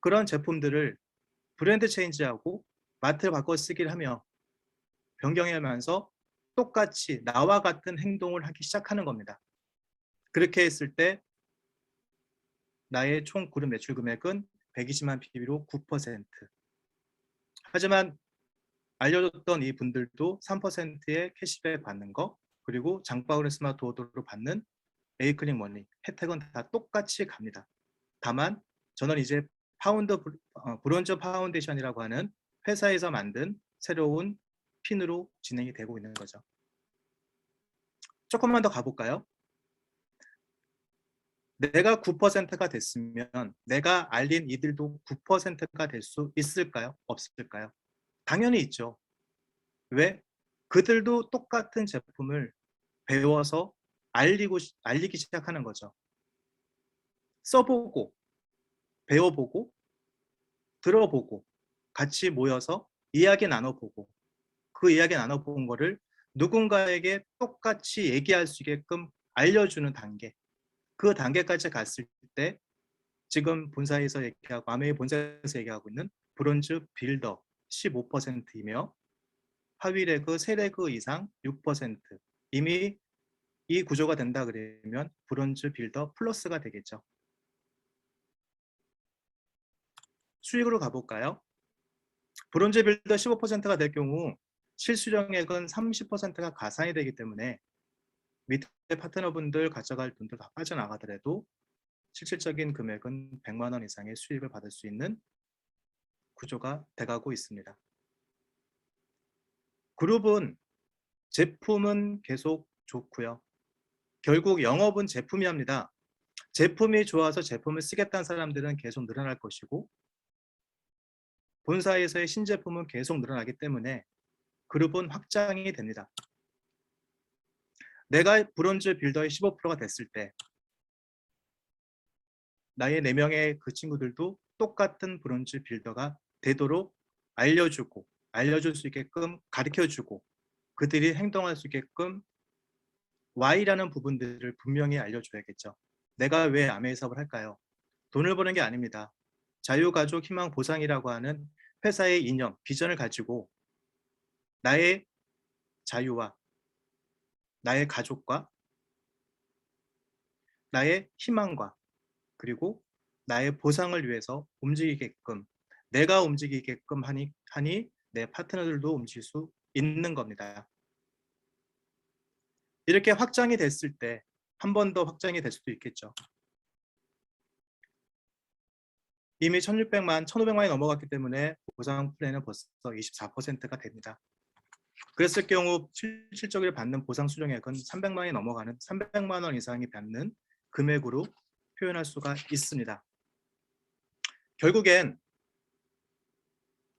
그런 제품들을 브랜드 체인지하고 마트를 바꿔 쓰기를 하며 변경하면서 똑같이 나와 같은 행동을 하기 시작하는 겁니다. 그렇게 했을 때 나의 총 그룹 매출 금액은 120만 PB로 9%. 하지만 알려줬던 이 분들도 3%의 캐시백 받는 거, 그리고 장바구니 스마트 오더로 받는 에이클릭 머니 혜택은 다 똑같이 갑니다. 다만 저는 이제 브론즈 파운데이션이라고 하는 회사에서 만든 새로운 핀으로 진행이 되고 있는 거죠. 조금만 더 가볼까요? 내가 9%가 됐으면 내가 알린 이들도 9%가 될 수 있을까요? 없을까요? 당연히 있죠. 왜? 그들도 똑같은 제품을 배워서 알리기 시작하는 거죠. 써보고, 배워보고, 들어보고, 같이 모여서 이야기 나눠보고, 그 이야기 나눠본 거를 누군가에게 똑같이 얘기할 수 있게끔 알려주는 단계, 그 단계까지 갔을 때 지금 본사에서 얘기하고 아메이 본사에서 얘기하고 있는 브론즈 빌더 15%이며 하위 레그, 세 레그 이상 6%, 이미 이 구조가 된다 그러면 브론즈 빌더 플러스가 되겠죠. 수익으로 가볼까요? 브론즈 빌더 15%가 될 경우 실수령액은 30%가 가산이 되기 때문에 밑에 파트너분들 가져갈 돈들 다 빠져나가더라도 실질적인 금액은 100만 원 이상의 수익을 받을 수 있는 구조가 돼가고 있습니다. 그룹은 제품은 계속 좋고요. 결국 영업은 제품이 합니다. 제품이 좋아서 제품을 쓰겠다는 사람들은 계속 늘어날 것이고 본사에서의 신제품은 계속 늘어나기 때문에 그룹은 확장이 됩니다. 내가 브론즈 빌더의 15%가 됐을 때 나의 4명의 그 친구들도 똑같은 브론즈 빌더가 되도록 알려주고 알려줄 수 있게끔 가르쳐주고 그들이 행동할 수 있게끔 Y라는 부분들을 분명히 알려줘야겠죠. 내가 왜 아메이 사업을 할까요? 돈을 버는 게 아닙니다. 자유가족 희망 보상이라고 하는 회사의 이념, 비전을 가지고 나의 자유와 나의 가족과 나의 희망과 그리고 나의 보상을 위해서 움직이게끔 내가 움직이게끔 하니 내 파트너들도 움직일 수 있는 겁니다. 이렇게 확장이 됐을 때 한 번 더 확장이 될 수도 있겠죠. 이미 1600만, 1500만이 넘어갔기 때문에 보상 플랜은 벌써 24%가 됩니다. 그랬을 경우 실질적으로 받는 보상 수령액은 300만이 넘어가는 300만 원 이상이 받는 금액으로 표현할 수가 있습니다. 결국엔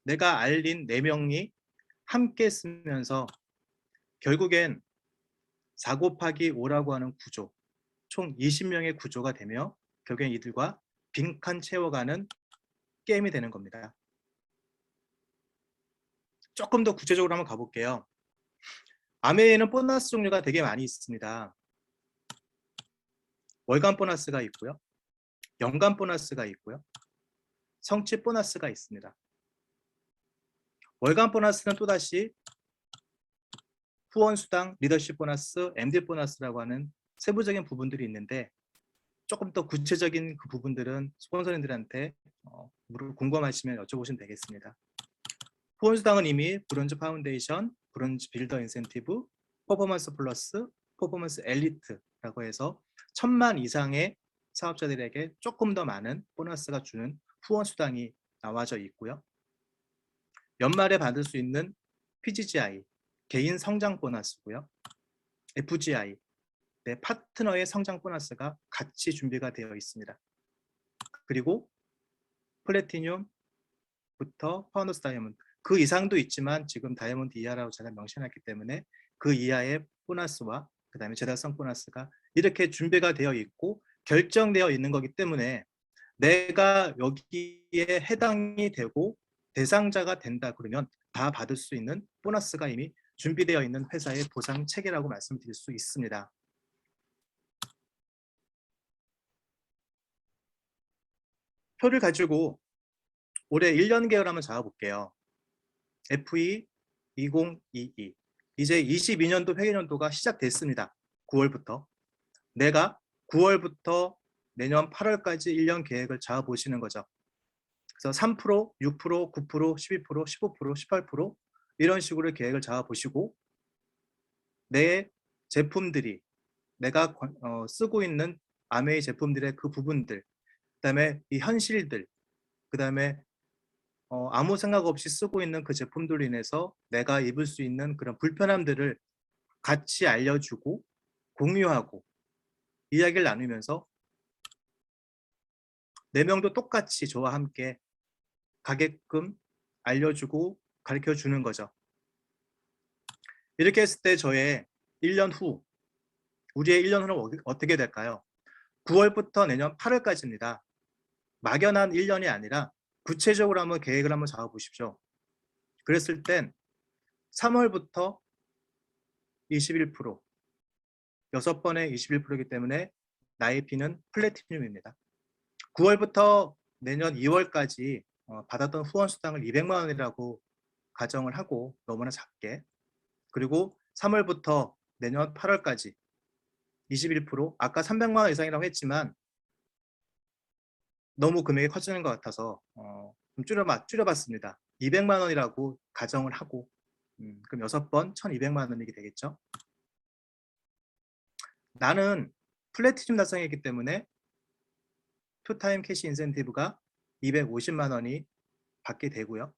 내가 알린 4명이 함께 쓰면서 결국엔 4 곱하기 5라고 하는 구조, 총 20명의 구조가 되며 결국엔 이들과 빈칸 채워가는 게임이 되는 겁니다. 조금 더 구체적으로 한번 가볼게요. 아메이에는 보너스 종류가 되게 많이 있습니다. 월간 보너스가 있고요. 연간 보너스가 있고요. 성취 보너스가 있습니다. 월간 보너스는 또다시 후원 수당, 리더십 보너스, MD 보너스라고 하는 세부적인 부분들이 있는데 조금 더 구체적인 그 부분들은 스폰서님들한테 궁금하시면 여쭤보시면 되겠습니다. 후원 수당은 이미 브론즈 파운데이션, 브론즈 빌더 인센티브, 퍼포먼스 플러스, 퍼포먼스 엘리트라고 해서 1000만 이상의 사업자들에게 조금 더 많은 보너스가 주는 후원 수당이 나와져 있고요. 연말에 받을 수 있는 PGGI, 개인 성장 보너스고요. FGI, 내 파트너의 성장 보너스가 같이 준비가 되어 있습니다. 그리고 플래티늄부터 파운더스 다이아몬드, 그 이상도 있지만 지금 다이아몬드 이하라고 제가 명시해놨기 때문에 그 이하의 보너스와 그 다음에 재달성 보너스가 이렇게 준비가 되어 있고 결정되어 있는 거기 때문에 내가 여기에 해당이 되고 대상자가 된다 그러면 다 받을 수 있는 보너스가 이미 준비되어 있는 회사의 보상 체계라고 말씀드릴 수 있습니다. 표를 가지고 올해 1년 계열 한번 잡아볼게요. FE 2022 이제 22년도 회계연도가 시작됐습니다. 9월부터 내가 9월부터 내년 8월까지 1년 계획을 잡아보시는 거죠. 그래서 3%, 6%, 9%, 12%, 15%, 18% 이런 식으로 계획을 잡아보시고 내 제품들이 내가 쓰고 있는 아메이 제품들의 그 부분들, 그 다음에 이 현실들, 그 다음에 아무 생각 없이 쓰고 있는 그 제품들로 인해서 내가 입을 수 있는 그런 불편함들을 같이 알려주고 공유하고 이야기를 나누면서 4명도 똑같이 저와 함께 가게끔 알려주고 가르쳐주는 거죠. 이렇게 했을 때 저의 1년 후, 우리의 1년 후는 어떻게 될까요? 9월부터 내년 8월까지입니다. 막연한 1년이 아니라 구체적으로 한번 계획을 한번 잡아보십시오. 그랬을 땐 3월부터 21%, 6번에 21%이기 때문에 나의 P는 플래티늄입니다. 9월부터 내년 2월까지 받았던 후원 수당을 200만 원이라고 가정을 하고 너무나 작게, 그리고 3월부터 내년 8월까지 21%, 아까 300만 원 이상이라고 했지만 너무 금액이 커지는 것 같아서 좀 줄여봤습니다. 200만 원이라고 가정을 하고 그럼 6번 1200만 원이게 되겠죠. 나는 플래티늄 달성했기 때문에 투타임 캐시 인센티브가 250만 원이 받게 되고요.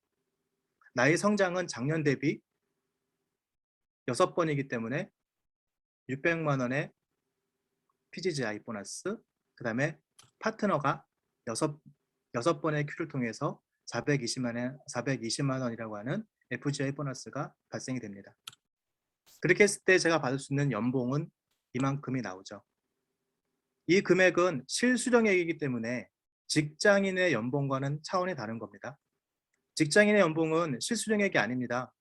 나의 성장은 작년 대비 6번이기 때문에 600만 원의 PGGI 보너스, 그 다음에 파트너가 6번의 큐를 통해서 420만 원이라고 하는 FGI 보너스가 발생이 됩니다. 그렇게 했을 때 제가 받을 수 있는 연봉은 이만큼이 나오죠. 이 금액은 실수령액이기 때문에 직장인의 연봉과는 차원이 다른 겁니다. 직장인의 연봉은 실수령액이 아닙니다.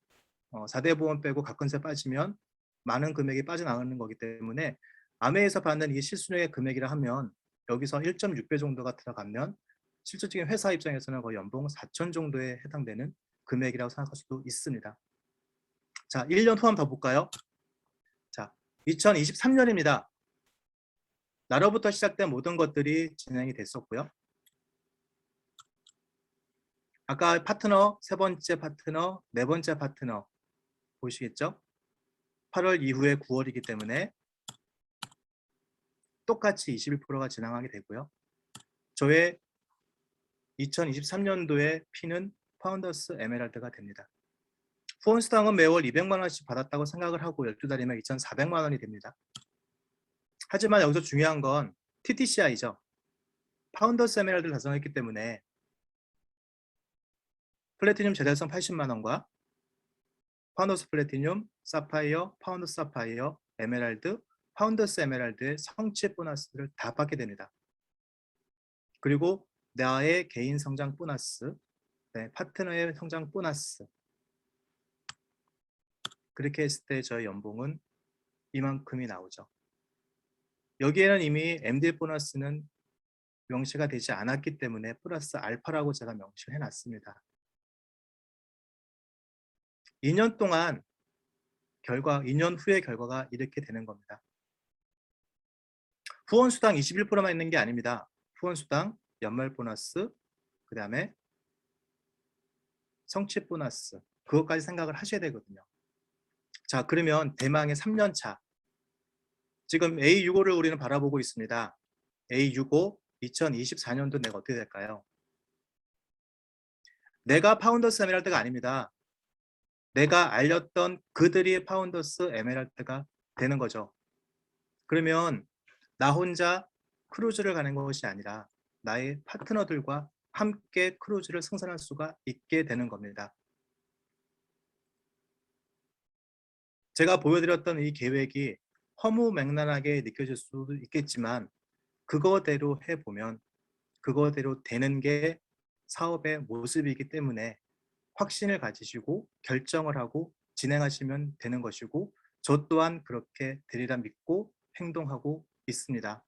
4대 보험 빼고 가끔세 빠지면 많은 금액이 빠져나가는 거기 때문에 아메에서 받는 이 실수령액 금액이라 하면 여기서 1.6배 정도가 들어가면 실질적인 회사 입장에서는 거의 연봉 4천 정도에 해당되는 금액이라고 생각할 수도 있습니다. 자, 1년 후 한번 더 볼까요? 자, 2023년입니다. 나로부터 시작된 모든 것들이 진행이 됐었고요. 아까 파트너, 3번째 파트너, 4번째 파트너 보시겠죠? 8월 이후에 9월이기 때문에 똑같이 21%가 진행하게 되고요. 저의 2023년도의 P는 파운더스 에메랄드가 됩니다. 후원수당은 매월 200만 원씩 받았다고 생각을 하고 12달이면 2,400만 원이 됩니다. 하지만 여기서 중요한 건 TTCI죠. 파운더스 에메랄드를 달성했기 때문에 플래티늄 재달성 80만 원과 파운더스 플래티늄, 사파이어, 파운더스 사파이어, 에메랄드, 파운더스 에메랄드의 성취 보너스를 다 받게 됩니다. 그리고 나의 개인 성장 보너스, 파트너의 성장 보너스, 그렇게 했을 때 저의 연봉은 이만큼이 나오죠. 여기에는 이미 MD 보너스는 명시가 되지 않았기 때문에 플러스 알파라고 제가 명시를 해놨습니다. 2년 동안 2년 후의 결과가 이렇게 되는 겁니다. 후원수당 21%만 있는 게 아닙니다. 후원수당, 연말 보너스, 그 다음에 성취 보너스, 그것까지 생각을 하셔야 되거든요. 자, 그러면 대망의 3년차. 지금 A65를 우리는 바라보고 있습니다. A65, 2024년도 내가 어떻게 될까요? 내가 파운더스 에메랄드가 아닙니다. 내가 알렸던 그들이 파운더스 에메랄드가 되는 거죠. 그러면 나 혼자 크루즈를 가는 것이 아니라 나의 파트너들과 함께 크루즈를 생산할 수가 있게 되는 겁니다. 제가 보여드렸던 이 계획이 허무맹랑하게 느껴질 수도 있겠지만 그거대로 해보면 그거대로 되는 게 사업의 모습이기 때문에 확신을 가지시고 결정을 하고 진행하시면 되는 것이고 저 또한 그렇게 되리라 믿고 행동하고 있습니다.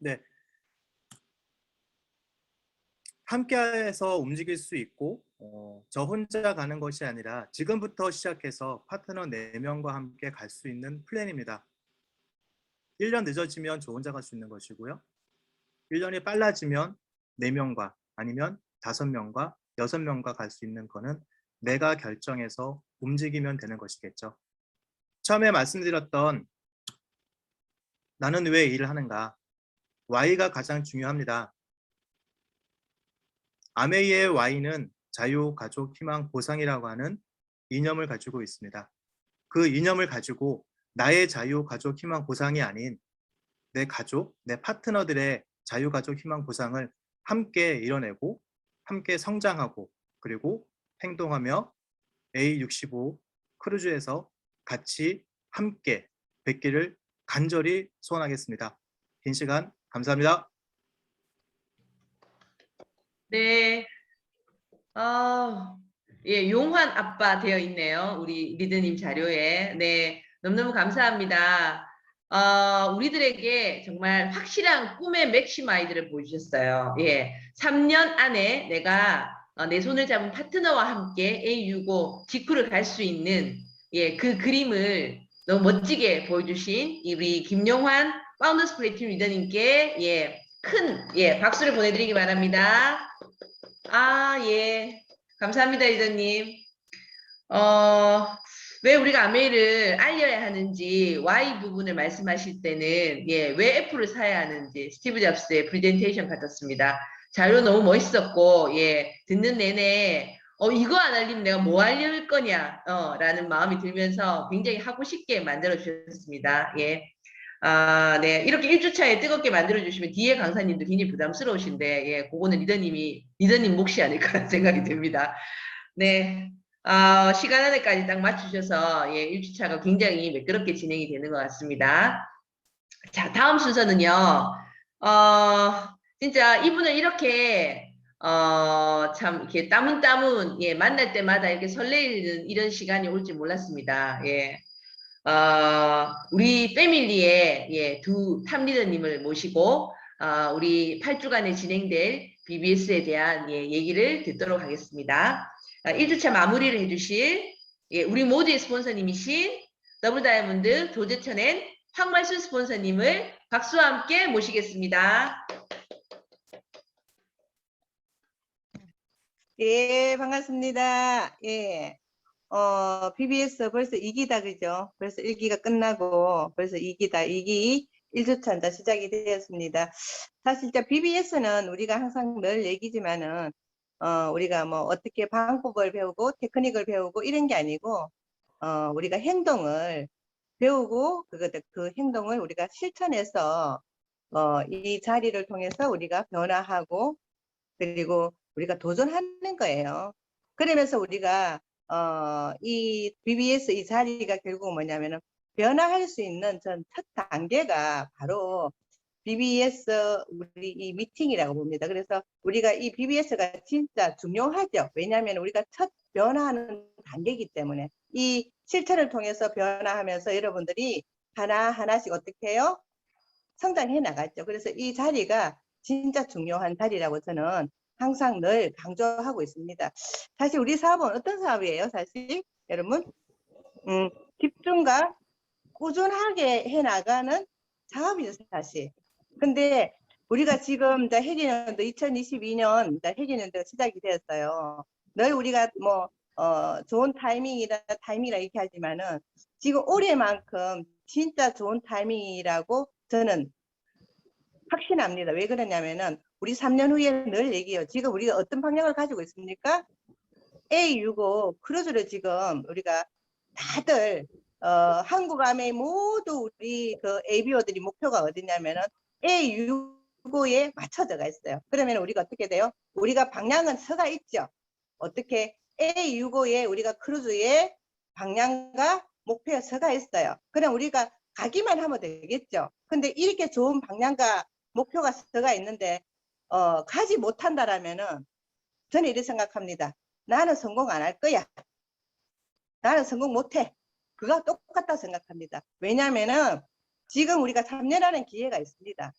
네. 함께해서 움직일 수 있고 저 혼자 가는 것이 아니라 지금부터 시작해서 파트너 4명과 함께 갈 수 있는 플랜입니다. 1년 늦어지면 저 혼자 갈 수 있는 것이고요. 1년이 빨라지면 4명과 아니면 5명과 6명과 갈 수 있는 거는 내가 결정해서 움직이면 되는 것이겠죠. 처음에 말씀드렸던 나는 왜 일을 하는가? Why가 가장 중요합니다. 아메이의 Y는 자유, 가족, 희망, 보상이라고 하는 이념을 가지고 있습니다. 그 이념을 가지고 나의 자유, 가족, 희망, 보상이 아닌 내 가족, 내 파트너들의 자유, 가족, 희망, 보상을 함께 이뤄내고 함께 성장하고 그리고 행동하며 A65 크루즈에서 같이 함께 뵙기를 간절히 소원하겠습니다. 긴 시간 감사합니다. 네. 예, 용환 아빠 되어 있네요. 우리 리드님 자료에. 네, 너무너무 감사합니다. 우리들에게 정말 확실한 꿈의 맥시마이드를 보여주셨어요. 예, 3년 안에 내가 내 손을 잡은 파트너와 함께 A65 직후를 갈 수 있는 예, 그 그림을 너무 멋지게 보여주신 우리 김용환 파운더스 플래티넘 리더님께 예, 큰 예, 박수를 보내드리기 바랍니다. 예. 감사합니다, 리더님. 왜 우리가 아메이를 알려야 하는지, Y 부분을 말씀하실 때는, 예, 왜 애플을 사야 하는지, 스티브 잡스의 프레젠테이션 같았습니다. 자료 너무 멋있었고, 예, 듣는 내내, 이거 안 알리면 내가 뭐 알릴 거냐, 라는 마음이 들면서 굉장히 하고 싶게 만들어 주셨습니다. 예. 네. 이렇게 1주차에 뜨겁게 만들어주시면 뒤에 강사님도 굉장히 부담스러우신데, 예, 그거는 리더님 몫이 아닐까 생각이 듭니다. 네. 시간 안에까지 딱 맞추셔서, 예, 1주차가 굉장히 매끄럽게 진행이 되는 것 같습니다. 자, 다음 순서는요, 진짜 이분을 이렇게, 참, 이렇게 따문따문, 예, 만날 때마다 이렇게 설레이는 이런 시간이 올지 몰랐습니다. 예. 우리 패밀리의 예, 두 탑리더님을 모시고 우리 8주간에 진행될 BBS에 대한 예, 얘기를 듣도록 하겠습니다. 1주차 마무리를 해주실 예, 우리 모두의 스폰서님이신 더블 다이아몬드 도제천엔 황말순 스폰서님을 박수와 함께 모시겠습니다. 예, 반갑습니다. 예. BBS 벌써 2기다, 그죠? 벌써 1기가 끝나고 벌써 2기다. 2기 1주차 이제 시작이 되었습니다. 사실 이제 BBS는 우리가 항상 늘 얘기지만은, 우리가 뭐 어떻게 방법을 배우고 테크닉을 배우고 이런 게 아니고, 우리가 행동을 배우고 그 행동을 우리가 실천해서, 이 자리를 통해서 우리가 변화하고 그리고 우리가 도전하는 거예요. 그러면서 우리가 이 BBS 이 자리가 결국 뭐냐면은 변화할 수 있는 전 첫 단계가 바로 BBS 우리 이 미팅이라고 봅니다. 그래서 우리가 이 BBS가 진짜 중요하죠. 왜냐하면 우리가 첫 변화하는 단계이기 때문에 이 실천을 통해서 변화하면서 여러분들이 하나하나씩 어떻게 해요? 성장해 나갔죠. 그래서 이 자리가 진짜 중요한 자리라고 저는 항상 늘 강조하고 있습니다. 사실 우리 사업은 어떤 사업이에요? 사실 여러분 집중과 꾸준하게 해나가는 사업이죠. 사실. 근데 우리가 지금 해리년도 2022년 해리년도가 시작이 되었어요. 늘 우리가 뭐 좋은 타이밍이라 이렇게 하지만은 지금 올해만큼 진짜 좋은 타이밍이라고 저는 확신합니다. 왜 그러냐면은 우리 3년 후에 늘 얘기해요. 지금 우리가 어떤 방향을 가지고 있습니까? A65 크루즈를 지금 우리가 다들 한국 아메이 모두 우리 그 ABO들이 목표가 어디냐면은 A65에 맞춰져가 있어요. 그러면 우리가 어떻게 돼요? 우리가 방향은 서가 있죠. 어떻게 A65에 우리가 크루즈의 방향과 목표에 서가 있어요. 그럼 우리가 가기만 하면 되겠죠. 근데 이렇게 좋은 방향과 목표가 서가 있는데 가지 못한다라면은 저는 이렇게 생각합니다. 나는 성공 안 할 거야. 나는 성공 못해. 그거 똑같다고 생각합니다. 왜냐하면은 지금 우리가 3년하는 기회가 있습니다.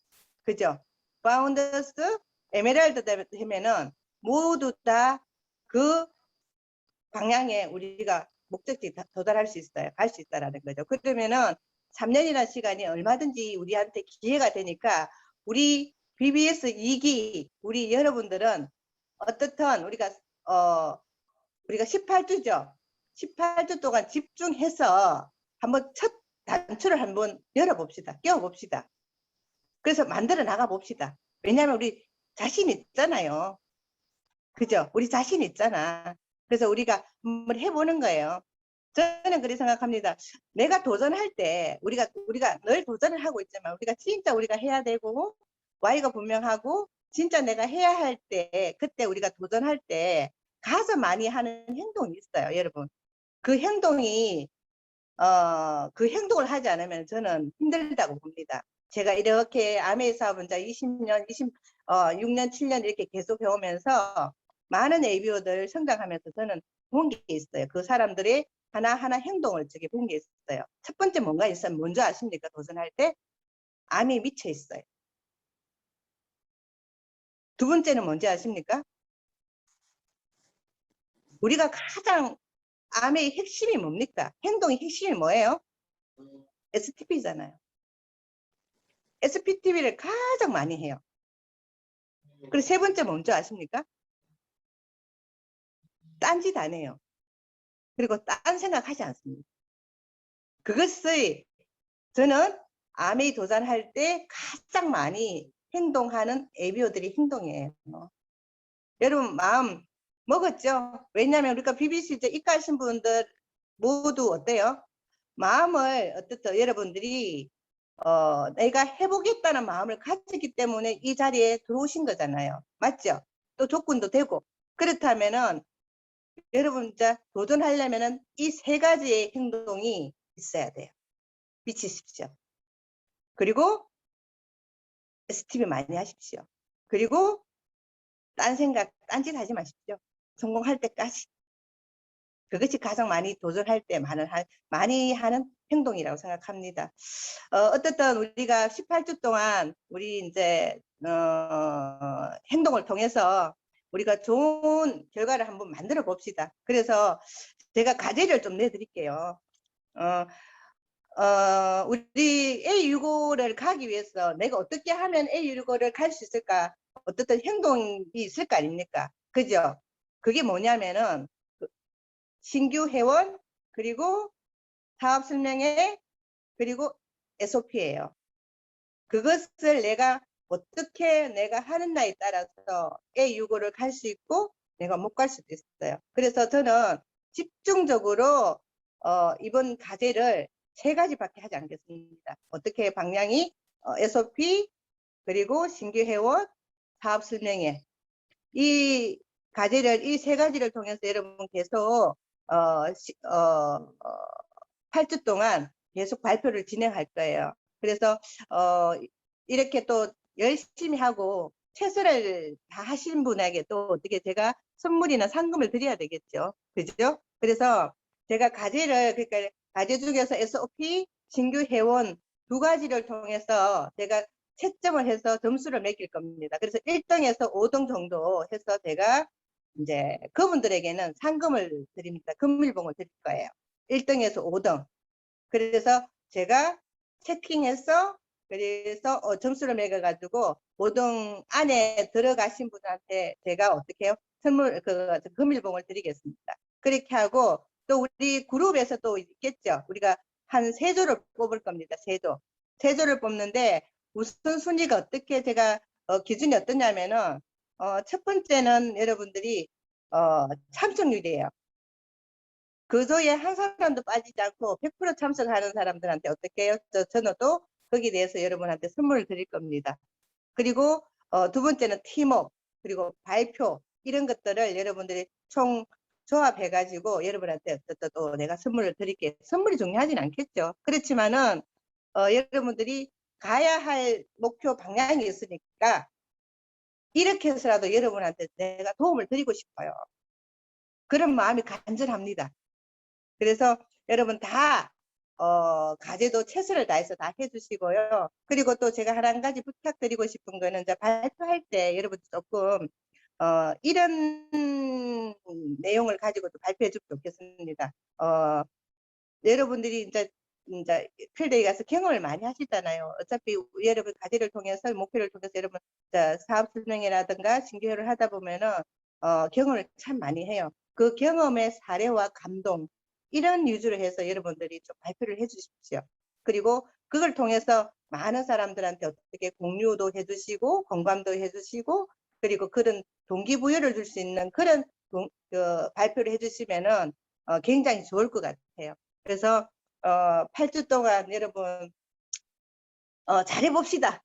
그죠? 파운더스, 에메랄드 되면은 모두 다 그 방향에 우리가 목적지 도달할 수 있어요. 갈 수 있다라는 거죠. 그러면은 3년이라는 시간이 얼마든지 우리한테 기회가 되니까 우리 BBS 2기 우리 여러분들은 어떻든 우리가 18주죠. 18주 동안 집중해서 한번 첫 단추를 한번 열어봅시다. 끼워봅시다. 그래서 만들어 나가 봅시다. 왜냐하면 우리 자신 있잖아요. 그죠? 우리 자신 있잖아. 그래서 우리가 한번 해보는 거예요. 저는 그렇게 생각합니다. 내가 도전할 때 우리가 늘 도전을 하고 있지만 우리가 진짜 우리가 해야 되고 Y가 분명하고 진짜 내가 해야 할 때 그때 우리가 도전할 때 가서 많이 하는 행동이 있어요, 여러분. 그 행동이 그 행동을 하지 않으면 저는 힘들다고 봅니다. 제가 이렇게 아메이 사업은 20년, 6년, 7년 이렇게 계속 해오면서 많은 ABO들 성장하면서 저는 본 게 있어요. 그 사람들의 하나하나 행동을 저게 본 게 있어요. 첫 번째 뭔가 있으면 뭔지 아십니까? 도전할 때 암이 미쳐 있어요. 두 번째는 뭔지 아십니까? 우리가 가장 암의 핵심이 뭡니까? 행동의 핵심이 뭐예요? STP잖아요. SPTV를 가장 많이 해요. 그리고 세 번째 뭔지 아십니까? 딴짓 안 해요. 그리고 딴 생각하지 않습니다. 그것을 저는 암에 도전할 때 가장 많이 행동하는 ABO들이 행동이에요. 여러분 마음 먹었죠? 왜냐하면 우리가 BBC 이제 입가하신 분들 모두 어때요? 마음을 어떻든 여러분들이 내가 해보겠다는 마음을 가졌기 때문에 이 자리에 들어오신 거잖아요. 맞죠? 또 조건도 되고. 그렇다면은 여러분 진짜 도전하려면은 이 세 가지의 행동이 있어야 돼요. 미치십시오. 그리고 STV 많이 하십시오. 그리고 딴 생각, 딴짓 하지 마십시오. 성공할 때까지. 그것이 가장 많이 도전할 때 많이 하는 행동이라고 생각합니다. 어쨌든 우리가 18주 동안 우리 이제 행동을 통해서 우리가 좋은 결과를 한번 만들어 봅시다. 그래서 제가 과제를 좀 내드릴게요. 우리 A65를 가기 위해서 내가 어떻게 하면 A65를 갈 수 있을까? 어떻든 행동이 있을 거 아닙니까? 그죠? 그게 뭐냐면은 신규 회원 그리고 사업 설명회 그리고 SOP예요. 그것을 내가 어떻게 내가 하느냐에 따라서 A65를 갈 수 있고 내가 못 갈 수도 있어요. 그래서 저는 집중적으로 이번 과제를 3가지밖에 하지 않겠습니다. 어떻게 방향이 SOP 그리고 신규 회원 사업 설명회 이 과제를 이 3가지를 통해서 여러분 계속 8주 동안 계속 발표를 진행할 거예요. 그래서 이렇게 또 열심히 하고 최선을 다 하신 분에게 또 어떻게 제가 선물이나 상금을 드려야 되겠죠. 그죠? 그래서 제가 과제를 그러니까 과제 중에서 SOP, 신규 회원 2가지를 통해서 제가 채점을 해서 점수를 매길 겁니다. 그래서 1등에서 5등 정도 해서 제가 이제 그분들에게는 상금을 드립니다. 금일봉을 드릴 거예요. 1등에서 5등. 그래서 제가 체킹해서 그래서 점수를 매겨가지고 5등 안에 들어가신 분한테 제가 어떻게 해요? 선물 금일봉을 드리겠습니다. 그렇게 하고 또 우리 그룹에서 또 있겠죠. 우리가 한 3조를 뽑을 겁니다. 3조. 3조를 뽑는데 우선 순위가 어떻게 제가 기준이 어떠냐면은 첫 번째는 여러분들이 참석률이에요. 그 조에 한 사람도 빠지지 않고 100% 참석하는 사람들한테 어떻게 해요? 저는 또 거기에 대해서 여러분한테 선물을 드릴 겁니다. 그리고 두 번째는 팀업 그리고 발표 이런 것들을 여러분들이 총 조합해 가지고 여러분한테 또 내가 선물을 드릴게요. 선물이 중요하진 않겠죠. 그렇지만은 여러분들이 가야 할 목표 방향이 있으니까 이렇게 해서라도 여러분한테 내가 도움을 드리고 싶어요. 그런 마음이 간절합니다. 그래서 여러분 다 과제도 최선을 다해서 다 해주시고요. 그리고 또 제가 한 가지 부탁드리고 싶은 거는 이제 발표할 때 여러분 조금 이런 내용을 가지고도 발표해 주면 좋겠습니다. 여러분들이 이제 필드에 가서 경험을 많이 하시잖아요. 어차피 여러분 과제를 통해서 목표를 통해서 여러분 사업 설명회라든가 신규회를 하다 보면은 경험을 참 많이 해요. 그 경험의 사례와 감동 이런 위주로 해서 여러분들이 좀 발표를 해 주십시오. 그리고 그걸 통해서 많은 사람들한테 어떻게 공유도 해주시고 공감도 해주시고 그리고 그런 동기부여를 줄 수 있는 그런 발표를 해주시면은 굉장히 좋을 것 같아요. 그래서 8주 동안 여러분 잘해봅시다.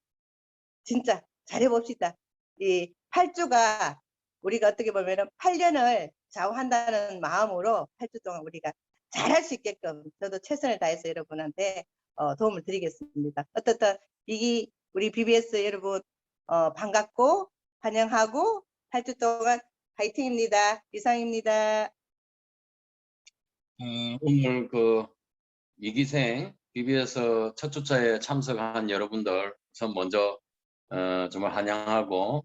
진짜 잘해봅시다. 이 8주가 우리가 어떻게 보면은 8년을 좌우한다는 마음으로 8주 동안 우리가 잘할 수 있게끔 저도 최선을 다해서 여러분한테 도움을 드리겠습니다. 어떻든 우리 BBS 여러분 반갑고 환영하고 8주 동안 파이팅입니다. 이상입니다. 오늘 그 2기생 BBS 첫 주차에 참석한 여러분들 우선 먼저 정말 환영하고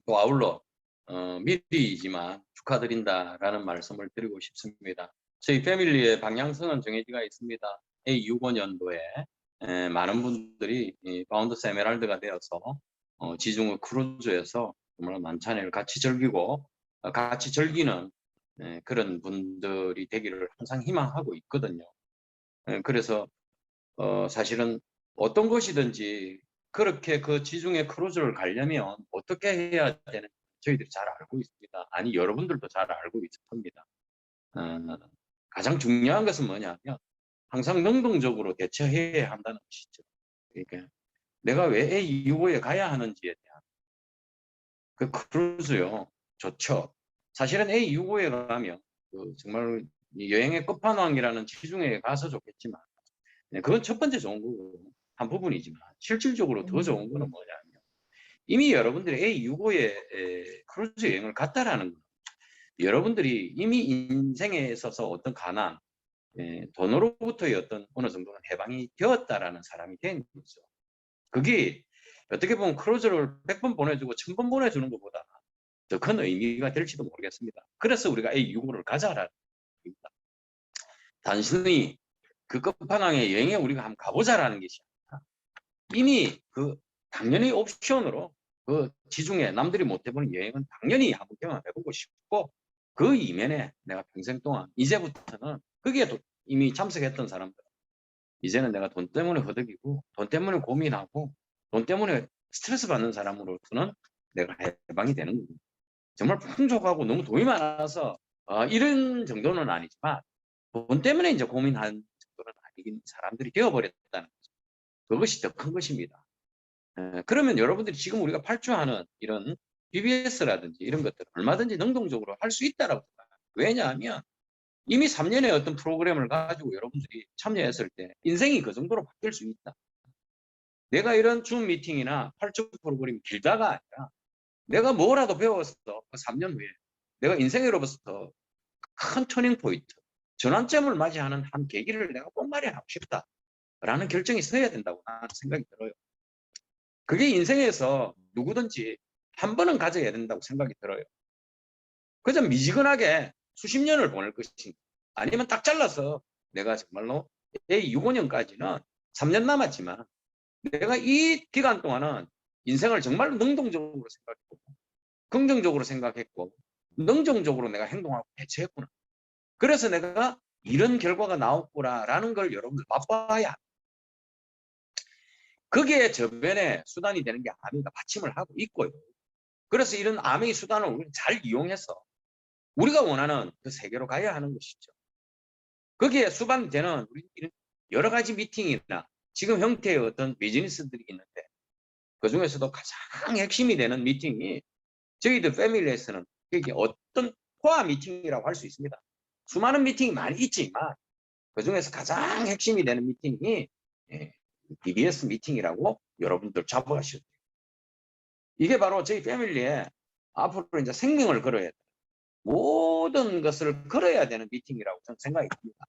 또 아울러 미리이지만 축하드린다라는 말씀을 드리고 싶습니다. 저희 패밀리의 방향성은 정해지가 있습니다. A65년도에 많은 분들이 바운더스 에메랄드가 되어서 지중해 크루즈에서 정말 만찬을 같이 즐기고 같이 즐기는 그런 분들이 되기를 항상 희망하고 있거든요. 그래서 사실은 어떤 것이든지 그렇게 그 지중해 크루즈를 가려면 어떻게 해야 되는지 저희들이 잘 알고 있습니다. 아니 여러분들도 잘 알고 있을 겁니다. 가장 중요한 것은 뭐냐면 항상 능동적으로 대처해야 한다는 것이죠. 그러니까 내가 왜 A25에 가야 하는지에 대한 그 크루즈요 좋죠. 사실은 A65에 가면 정말 여행의 끝판왕이라는 지중해에 가서 좋겠지만 그건 첫 번째 좋은 거고 한 부분이지만 실질적으로 더 좋은 거는 뭐냐면 이미 여러분들이 A65에 크루즈 여행을 갔다라는 거 여러분들이 이미 인생에 있어서 어떤 가난 돈으로부터의 어떤 어느 정도는 해방이 되었다라는 사람이 된 거죠. 그게 어떻게 보면 크루즈를 100번 보내주고 1000번 보내주는 것보다 더 큰 의미가 될지도 모르겠습니다. 그래서 우리가 A65를 가자라는 겁니다. 단순히 그 끝판왕의 여행에 우리가 한번 가보자라는 것이 아니라 이미 당연히 옵션으로 그 지중해 남들이 못 해보는 여행은 당연히 한번 경험해보고 싶고 그 이면에 내가 평생 동안 이제부터는 거기에 이미 참석했던 사람들 이제는 내가 돈 때문에 허덕이고 돈 때문에 고민하고 돈 때문에 스트레스 받는 사람으로서는 내가 해방이 되는 거고 정말 풍족하고 너무 돈이 많아서 이런 정도는 아니지만 돈 때문에 이제 고민하는 정도는 아니긴 사람들이 되어버렸다는 거죠. 그것이 더 큰 것입니다. 그러면 여러분들이 지금 우리가 발주하는 이런 BBS라든지 이런 것들을 얼마든지 능동적으로 할 수 있다라고 생각합니다. 왜냐하면 이미 3년의 어떤 프로그램을 가지고 여러분들이 참여했을 때 인생이 그 정도로 바뀔 수 있다. 내가 이런 줌 미팅이나 8주 프로그램이 길다가 아니라 내가 뭐라도 배웠어. 그 3년 후에 내가 인생으로부터 큰 터닝 포인트, 전환점을 맞이하는 한 계기를 내가 꼭 마련하고 싶다라는 결정이 서야 된다고 나는 생각이 들어요. 그게 인생에서 누구든지 한 번은 가져야 된다고 생각이 들어요. 그저 미지근하게 수십 년을 보낼 것인가 아니면 딱 잘라서 내가 정말로 A65년까지는 3년 남았지만 내가 이 기간 동안은 인생을 정말로 능동적으로 생각했고 긍정적으로 생각했고 능동적으로 내가 행동하고 대처했구나. 그래서 내가 이런 결과가 나왔구나라는 걸 여러분들 맛봐야 합니다. 거기에 저변에 수단이 되는 게 아미가 받침을 하고 있고요. 그래서 이런 아미의 수단을 우리가 잘 이용해서 우리가 원하는 그 세계로 가야 하는 것이죠. 거기에 수반이 되는 우리 여러 가지 미팅이나 지금 형태의 어떤 비즈니스들이 있는데 그 중에서도 가장 핵심이 되는 미팅이 저희들 패밀리에서는 이게 어떤 코어 미팅이라고 할 수 있습니다. 수많은 미팅이 많이 있지만 그 중에서 가장 핵심이 되는 미팅이 BBS 미팅이라고 여러분들 잡아가셔야 돼요. 이게 바로 저희 패밀리에 앞으로 이제 생명을 걸어야 돼요. 모든 것을 걸어야 되는 미팅이라고 저는 생각이 듭니다.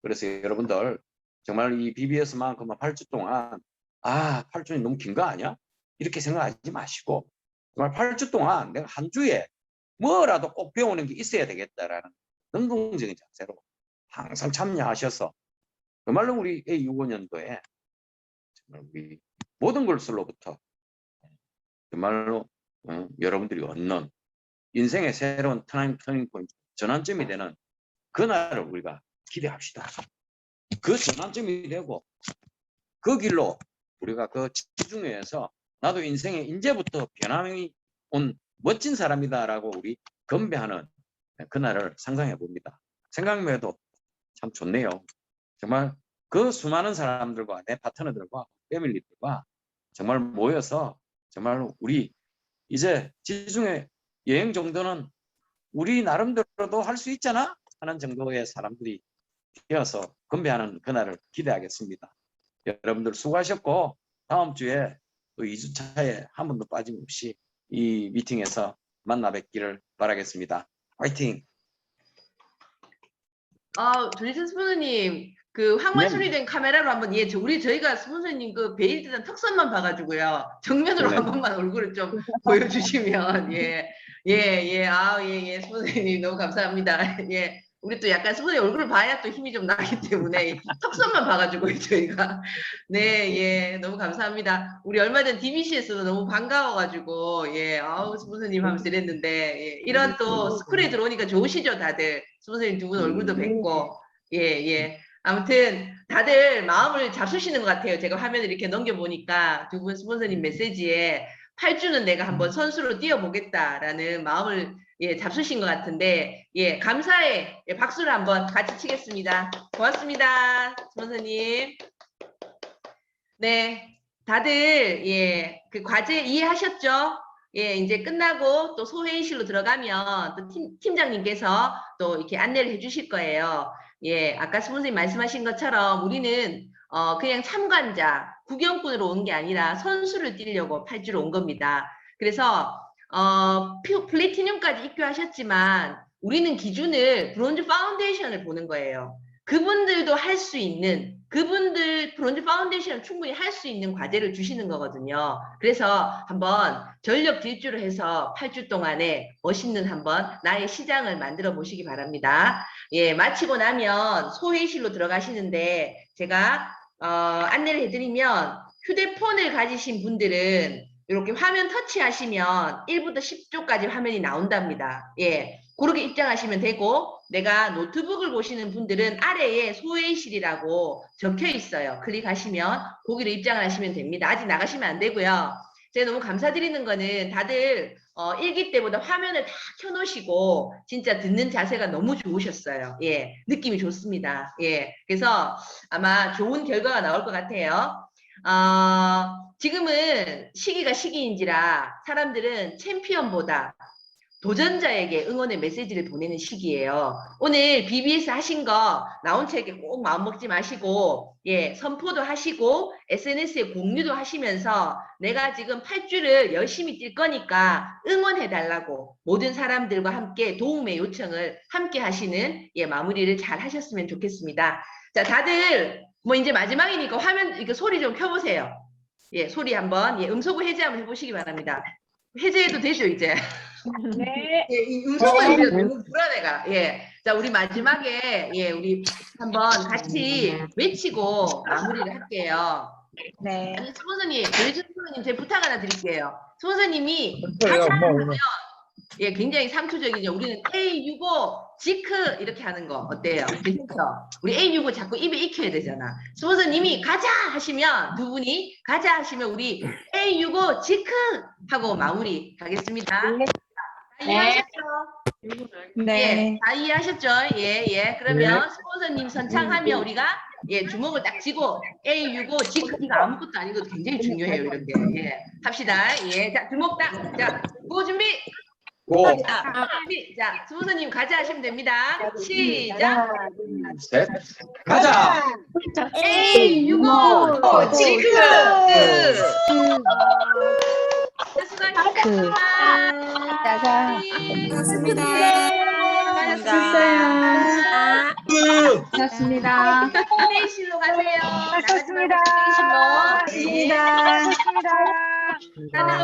그래서 여러분들 정말 이 BBS만큼은 8주 동안 8주는 너무 긴 거 아니야? 이렇게 생각하지 마시고 정말 8주 동안 내가 한 주에 뭐라도 꼭 배우는 게 있어야 되겠다라는 능동적인 자세로 항상 참여하셔서 정말로 우리 A65년도에 정말 우리 모든 것으로부터 정말로 여러분들이 얻는 인생의 새로운 터닝 포인트, 전환점이 되는 그날을 우리가 기대합시다. 그 전환점이 되고 그 길로 우리가 그 지중해에서 나도 인생에 이제부터 변함이 온 멋진 사람이다라고 우리 건배하는 그날을 상상해 봅니다. 생각만 해도 참 좋네요. 정말 그 수많은 사람들과 내 파트너들과 패밀리들과 정말 모여서 정말 우리 이제 지중해 여행 정도는 우리 나름대로도 할 수 있잖아 하는 정도의 사람들이 되어서 건배하는 그날을 기대하겠습니다. 여러분들 수고하셨고 다음 주에 또 2주차에 한 번도 빠짐없이 이 미팅에서 만나 뵙기를 바라겠습니다. 화이팅! 조지선 스폰서님, 그 황만 처리된 카메라로 한번 저희가 스폰서님 그 베일 듯한 턱선만 봐가지고요. 정면으로 한 번만 얼굴을 좀 보여주시면 스폰서님 너무 감사합니다. 우리 또 약간 스폰서님 얼굴을 봐야 또 힘이 좀 나기 때문에 턱선만 봐가지고 저희가 너무 감사합니다. 우리 얼마 전 DBC에서도 너무 반가워가지고 스폰서님 하면서 이랬는데 이런 또 스쿨에 들어오니까 좋으시죠 다들. 스폰서님 두 분 얼굴도 뵙고 아무튼 다들 마음을 잡수시는 것 같아요. 제가 화면을 이렇게 넘겨보니까 두 분 스폰서님 메시지에 8주는 내가 한번 선수로 뛰어보겠다라는 마음을 잡수신 것 같은데 감사의 박수를 한번 같이 치겠습니다. 고맙습니다. 스폰서님. 네, 다들 그 과제 이해하셨죠? 이제 끝나고 또 소회의실로 들어가면 또 팀장님께서 또 이렇게 안내를 해주실 거예요. 아까 스폰서님 말씀하신 것처럼 우리는 그냥 참관자, 구경꾼으로 온 게 아니라 선수를 뛰려고 8주로 온 겁니다. 그래서 플래티늄까지 입교하셨지만 우리는 기준을 브론즈 파운데이션을 보는 거예요. 그분들도 할 수 있는, 그분들 브론즈 파운데이션을 충분히 할 수 있는 과제를 주시는 거거든요. 그래서 한번 전력 질주를 해서 8주 동안에 멋있는 한번 나의 시장을 만들어 보시기 바랍니다. 마치고 나면 소회의실로 들어가시는데 제가 안내를 해드리면 휴대폰을 가지신 분들은 이렇게 화면 터치하시면 1부터 10조까지 화면이 나온답니다. 그렇게 입장하시면 되고 내가 노트북을 보시는 분들은 아래에 소회의실이라고 적혀 있어요. 클릭하시면 거기로 입장을 하시면 됩니다. 아직 나가시면 안 되고요. 제가 너무 감사드리는 거는 다들 일기 때보다 화면을 다 켜놓으시고 진짜 듣는 자세가 너무 좋으셨어요. 느낌이 좋습니다. 그래서 아마 좋은 결과가 나올 것 같아요. 지금은 시기가 시기인지라 사람들은 챔피언보다 도전자에게 응원의 메시지를 보내는 시기예요. 오늘 BBS 하신 거 나온 책에 꼭 마음먹지 마시고 선포도 하시고 SNS에 공유도 하시면서 내가 지금 8주를 열심히 뛸 거니까 응원해달라고 모든 사람들과 함께 도움의 요청을 함께 하시는 마무리를 잘 하셨으면 좋겠습니다. 자, 다들 이제 마지막이니까 화면 이렇게 소리 좀 켜보세요. 소리 한번 음소거 해제 한번 해보시기 바랍니다. 해제해도 되죠 이제? 네. 이 음소거가 너무 불안해가. 자, 우리 마지막에 우리 한번 같이 외치고 마무리를 할게요. 네. 아니 스폰서님, 스폰서님 제가 부탁 하나 드릴게요. 스폰서님이 가자 하면 굉장히 상투적이죠. 우리는 A65 지크 이렇게 하는 거 어때요? 괜찮죠? 우리 A65 자꾸 입에 익혀야 되잖아. 스폰서님이 가자 하시면 두 분이 가자 하시면 우리 A65 지크 하고 마무리 가겠습니다. 다 이해하셨죠? 네. 다 이해하셨죠? 그러면 스폰서님 선창하면 우리가 주먹을 딱 쥐고 A65 지크 이거 아무것도 아니고 굉장히 중요해요. 이렇게 합시다. 자, 주먹 딱. 자, 고 준비. 자, 스폰서님 가자 하시면 됩니다. 시작. 셋, 가자. A65 지크. 수고하셨습니다. 짜잔. 고맙습니다. 수고하셨습니다. 수고하셨습니다. 회의실로 가세요. 나가지 말고 회의실로. 수고하셨습니다. 네.